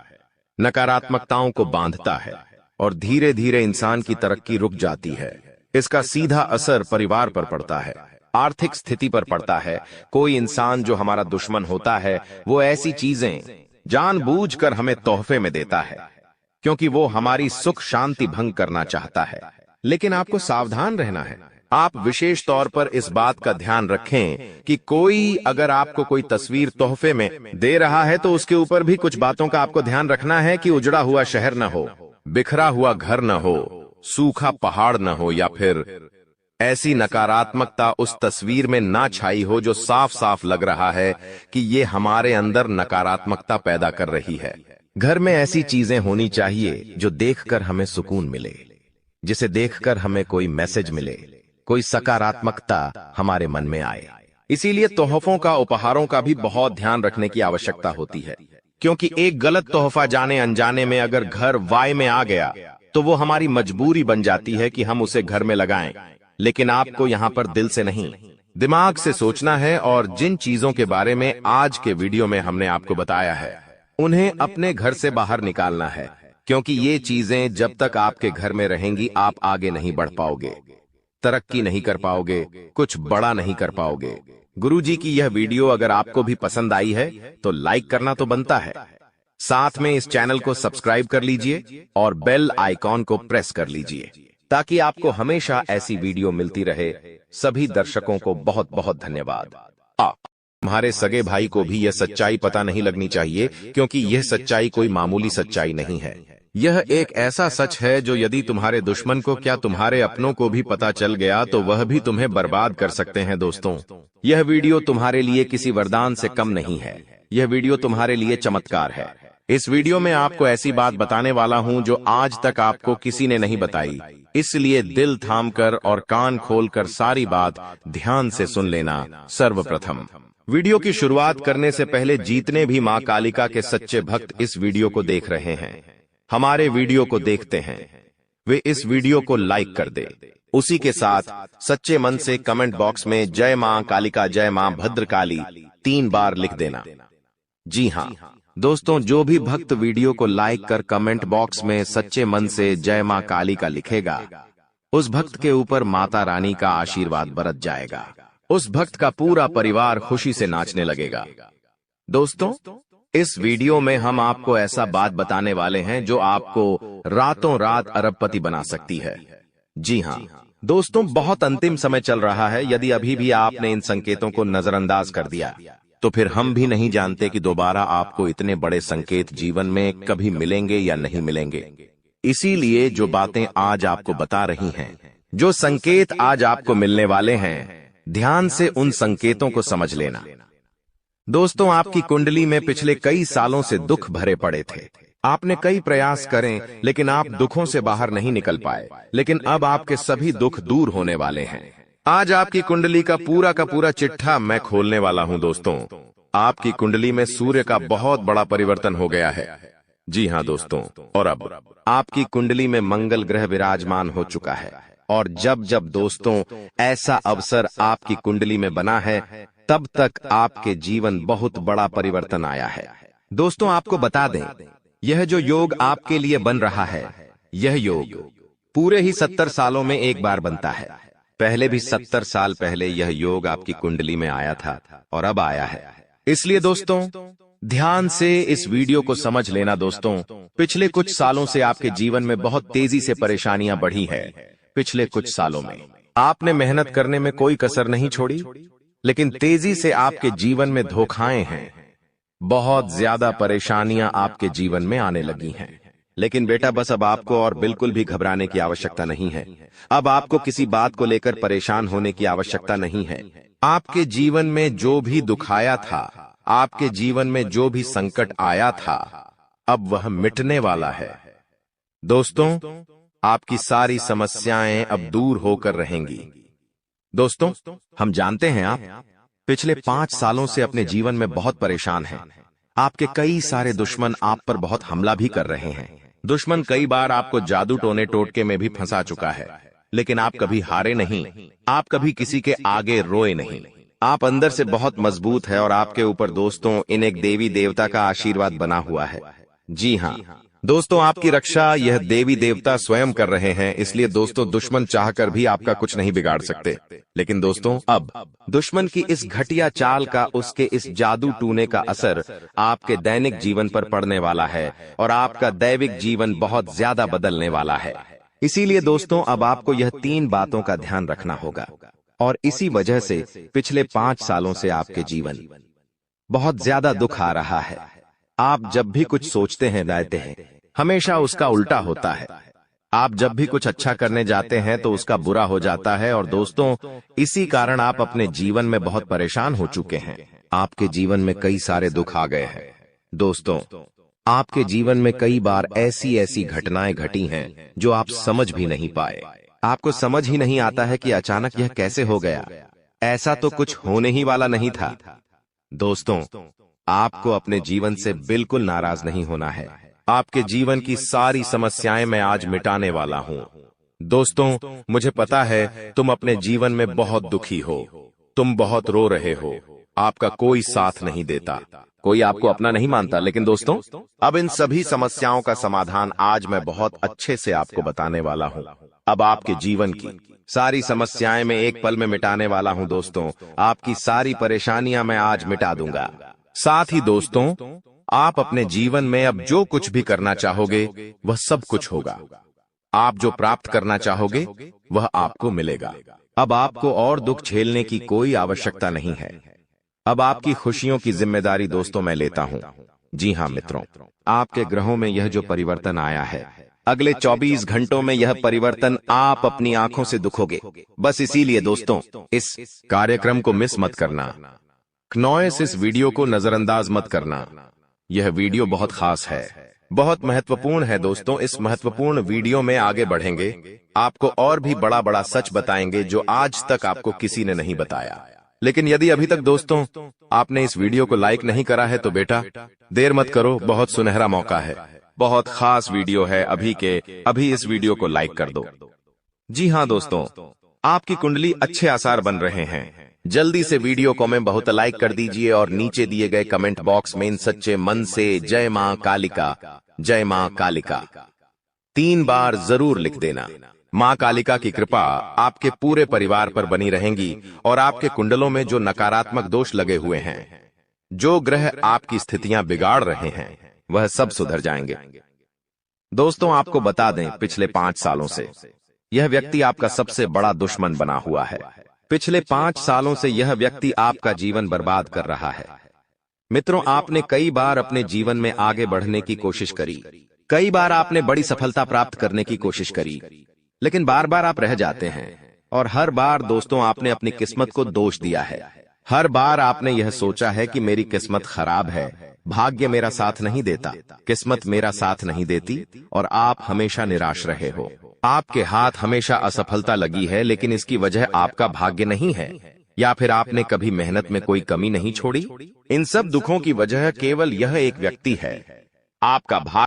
नकारात्मकताओं को बांधता है और धीरे धीरे इंसान की तरक्की रुक जाती है। इसका सीधा असर परिवार पर पड़ता है, आर्थिक स्थिति पर पड़ता है। कोई इंसान जो हमारा दुश्मन होता है वो ऐसी चीजें जानबूझकर हमें तोहफे में देता है, क्योंकि वो हमारी सुख शांति भंग करना चाहता है। लेकिन आपको सावधान रहना है। आप विशेष तौर पर इस बात का ध्यान रखें कि कोई अगर आपको कोई तस्वीर तोहफे में दे रहा है तो उसके ऊपर भी कुछ बातों का आपको ध्यान रखना है कि उजड़ा हुआ शहर न हो, बिखरा हुआ घर न हो, सूखा पहाड़ न हो, या फिर ऐसी नकारात्मकता उस तस्वीर में ना छाई हो जो साफ साफ लग रहा है कि ये हमारे अंदर नकारात्मकता पैदा कर रही है। घर में ऐसी चीजें होनी चाहिए जो देखकर हमें सुकून मिले, जिसे देखकर हमें कोई मैसेज मिले, कोई सकारात्मकता हमारे मन में आए। इसीलिए तोहफों का, उपहारों का भी बहुत ध्यान रखने की आवश्यकता होती है, क्योंकि एक गलत तोहफा जाने अनजाने में अगर घर वाय में आ गया तो वो हमारी मजबूरी बन जाती है कि हम उसे घर में लगाएं। लेकिन आपको यहाँ पर दिल से नहीं, दिमाग से सोचना है, और जिन चीजों के बारे में आज के वीडियो में हमने आपको बताया है उन्हें अपने घर से बाहर निकालना है, क्योंकि ये चीजें जब तक आपके घर में रहेंगी आप आगे नहीं बढ़ पाओगे, तरक्की नहीं कर पाओगे, कुछ बड़ा नहीं कर पाओगे। गुरुजी की यह वीडियो अगर आपको भी पसंद आई है तो लाइक करना तो बनता है, साथ में इस चैनल को सब्सक्राइब कर लीजिए और बेल आइकॉन को प्रेस कर लीजिए ताकि आपको हमेशा ऐसी वीडियो मिलती रहे। सभी दर्शकों को बहुत बहुत धन्यवाद। तुम्हारे सगे भाई को भी यह सच्चाई पता नहीं लगनी चाहिए, क्योंकि यह सच्चाई कोई मामूली सच्चाई नहीं है। यह एक ऐसा सच है जो यदि तुम्हारे दुश्मन को, क्या तुम्हारे अपनों को भी पता चल गया तो वह भी तुम्हें बर्बाद कर सकते हैं। दोस्तों, यह वीडियो तुम्हारे लिए किसी वरदान से कम नहीं है, यह वीडियो तुम्हारे लिए चमत्कार है। इस वीडियो में आपको ऐसी बात बताने वाला हूं जो आज तक आपको किसी ने नहीं बताई, इसलिए दिल थामकर और कान खोलकर सारी बात ध्यान से सुन लेना। सर्वप्रथम, वीडियो की शुरुआत करने से पहले जितने भी मां कालिका के सच्चे भक्त इस वीडियो को देख रहे हैं, हमारे वीडियो को देखते हैं, वे इस वीडियो को लाइक कर दे। उसी के साथ सच्चे मन से कमेंट बॉक्स में जय मां कालिका, जय मां भद्रकाली 3 बार लिख देना। जी हां दोस्तों, जो भी भक्त वीडियो को लाइक कर कमेंट बॉक्स में सच्चे मन से जय मां कालिका लिखेगा, उस भक्त के ऊपर माता रानी का आशीर्वाद बरस जाएगा। उस भक्त का पूरा परिवार खुशी से नाचने लगेगा। दोस्तों, इस वीडियो में हम आपको ऐसा बात बताने वाले हैं जो आपको रातों रात अरबपति बना सकती है। जी हां दोस्तों, बहुत अंतिम समय चल रहा है। यदि अभी भी आपने इन संकेतों को नजरअंदाज कर दिया तो फिर हम भी नहीं जानते कि दोबारा आपको इतने बड़े संकेत जीवन में कभी मिलेंगे या नहीं मिलेंगे। इसीलिए जो बातें आज आपको बता रही हैं, जो संकेत आज आपको मिलने वाले हैं, ध्यान से उन संकेतों को समझ लेना। दोस्तों, आपकी कुंडली में पिछले कई सालों से दुख भरे पड़े थे। आपने कई प्रयास करें लेकिन आप दुखों से बाहर नहीं निकल पाए, लेकिन अब आपके सभी दुख दूर होने वाले हैं। आज आपकी कुंडली का पूरा चिट्ठा मैं खोलने वाला हूं। दोस्तों, आपकी कुंडली में सूर्य का बहुत बड़ा परिवर्तन हो गया है। जी हां दोस्तों, और अब आपकी कुंडली में मंगल ग्रह विराजमान हो चुका है। और जब जब दोस्तों ऐसा अवसर आपकी कुंडली में बना है, तब तक आपके जीवन बहुत बड़ा परिवर्तन आया है। दोस्तों, आपको बता दें, यह जो योग आपके लिए बन रहा है, यह योग पूरे ही 70 सालों में एक बार बनता है। पहले भी 70 साल पहले यह योग आपकी कुंडली में आया था और अब आया है। इसलिए दोस्तों, ध्यान से इस वीडियो को समझ लेना। दोस्तों, पिछले कुछ सालों से आपके जीवन में बहुत तेजी से परेशानियां बढ़ी है। पिछले कुछ सालों में आपने मेहनत करने में कोई कसर नहीं छोड़ी, लेकिन तेजी से आपके जीवन में धोखाएं हैं। बहुत ज्यादा परेशानियां आपके जीवन में आने लगी हैं। लेकिन बेटा, बस अब आपको और बिल्कुल भी घबराने की आवश्यकता नहीं है। अब आपको किसी बात को लेकर परेशान होने की आवश्यकता नहीं है। आपके जीवन में जो भी दुख आया था, आपके जीवन में जो भी संकट आया था, अब वह मिटने वाला है। दोस्तों, आपकी सारी समस्याएं अब दूर होकर रहेंगी। दोस्तों, हम जानते हैं आप पिछले 5 सालों से अपने जीवन में बहुत परेशान हैं। आपके कई सारे दुश्मन आप पर बहुत हमला भी कर रहे हैं। दुश्मन कई बार आपको जादू टोने टोटके में भी फंसा चुका है, लेकिन आप कभी हारे नहीं, आप कभी किसी के आगे रोए नहीं। आप अंदर से बहुत मजबूत है और आपके ऊपर दोस्तों इन एक देवी देवता का आशीर्वाद बना हुआ है। जी हाँ दोस्तों, आपकी रक्षा यह देवी देवता स्वयं कर रहे हैं, इसलिए दोस्तों दुश्मन चाहकर भी आपका कुछ नहीं बिगाड़ सकते। लेकिन दोस्तों, अब दुश्मन की इस घटिया चाल का, उसके इस जादू टूने का असर आपके दैनिक जीवन पर पड़ने वाला है और आपका दैविक जीवन बहुत ज्यादा बदलने वाला है। इसीलिए दोस्तों, अब आपको यह 3 बातों का ध्यान रखना होगा और इसी वजह से पिछले 5 सालों से आपके जीवन बहुत ज्यादा दुख आ रहा है। आप जब भी कुछ सोचते हैं, रहते हैं, हमेशा उसका उल्टा होता है। आप जब भी कुछ अच्छा करने जाते हैं तो उसका बुरा हो जाता है और दोस्तों, इसी कारण आप अपने जीवन में बहुत परेशान हो चुके हैं। आपके जीवन में कई सारे दुख आ गए हैं। दोस्तों, आपके जीवन में कई बार ऐसी ऐसी घटनाएं घटी हैं जो आप समझ भी नहीं पाए। आपको समझ ही नहीं आता है कि अचानक यह कैसे हो गया। ऐसा तो कुछ होने ही वाला नहीं था। दोस्तों, आपको अपने जीवन से बिल्कुल नाराज नहीं होना है। आपके जीवन की सारी समस्याएं मैं आज मिटाने वाला हूं। दोस्तों, मुझे पता है तुम अपने जीवन में बहुत दुखी हो, तुम बहुत रो रहे हो, आपका कोई साथ नहीं देता, कोई आपको अपना नहीं मानता। लेकिन दोस्तों, अब इन सभी समस्याओं का समाधान आज मैं बहुत अच्छे से आपको बताने वाला हूं। अब आपके जीवन की सारी समस्याएं मैं एक पल में मिटाने वाला हूं। दोस्तों, आपकी सारी परेशानियां मैं आज मिटा दूंगा। साथ ही दोस्तों, आप अपने जीवन में अब जो कुछ भी करना चाहोगे वह सब कुछ होगा। आप जो प्राप्त करना चाहोगे वह आपको मिलेगा। अब आपको और दुख झेलने की कोई आवश्यकता नहीं है। अब आपकी खुशियों की जिम्मेदारी दोस्तों मैं लेता हूं। जी हां मित्रों, आपके ग्रहों में यह जो परिवर्तन आया है, अगले 24 घंटों में यह परिवर्तन आप अपनी आंखों से दिखोगे। बस इसीलिए दोस्तों, इस कार्यक्रम को मिस मत करना। क्नॉयस इस वीडियो को नजरअंदाज मत करना। यह वीडियो बहुत खास है, बहुत महत्वपूर्ण है। दोस्तों, इस महत्वपूर्ण वीडियो में आगे बढ़ेंगे, आपको और भी बड़ा बड़ा सच बताएंगे जो आज तक आपको किसी ने नहीं बताया। लेकिन यदि अभी तक दोस्तों आपने इस वीडियो को लाइक नहीं करा है तो बेटा देर मत करो, बहुत सुनहरा मौका है, बहुत खास वीडियो है, अभी इस वीडियो को लाइक कर दो। जी हां दोस्तों, आपकी कुंडली अच्छे आसार बन रहे हैं। जल्दी से वीडियो को में बहुत लाइक कर दीजिए और नीचे दिए गए कमेंट बॉक्स में इन सच्चे मन से जय मां कालिका, जय मां कालिका 3 बार जरूर लिख देना। मां कालिका की कृपा आपके पूरे परिवार पर बनी रहेंगी और आपके कुंडलों में जो नकारात्मक दोष लगे हुए हैं, जो ग्रह आपकी स्थितियां बिगाड़ रहे हैं, वह सब सुधर जाएंगे। दोस्तों, आपको बता दें, पिछले 5 सालों से यह व्यक्ति आपका सबसे बड़ा दुश्मन बना हुआ है। पिछले 5 सालों से यह व्यक्ति आपका जीवन बर्बाद कर रहा है। मित्रों, आपने कई बार अपने जीवन में आगे बढ़ने की कोशिश करी, कई बार आपने बड़ी सफलता प्राप्त करने की कोशिश करी, लेकिन बार बार आप रह जाते हैं और हर बार दोस्तों आपने अपनी किस्मत को दोष दिया है। हर बार आपने यह सोचा है कि मेरी किस्मत खराब है, भाग्य मेरा साथ नहीं देता, किस्मत मेरा साथ नहीं देती और आप हमेशा निराश रहे हो। आपके हाथ हमेशा असफलता लगी है, लेकिन इसकी वजह आपका भाग्य नहीं है या फिर आपने कभी मेहनत में कोई कमी नहीं छोड़ी। इन सब दुखों की वजह केवल यह एक व्यक्ति है, आपका भाग्य।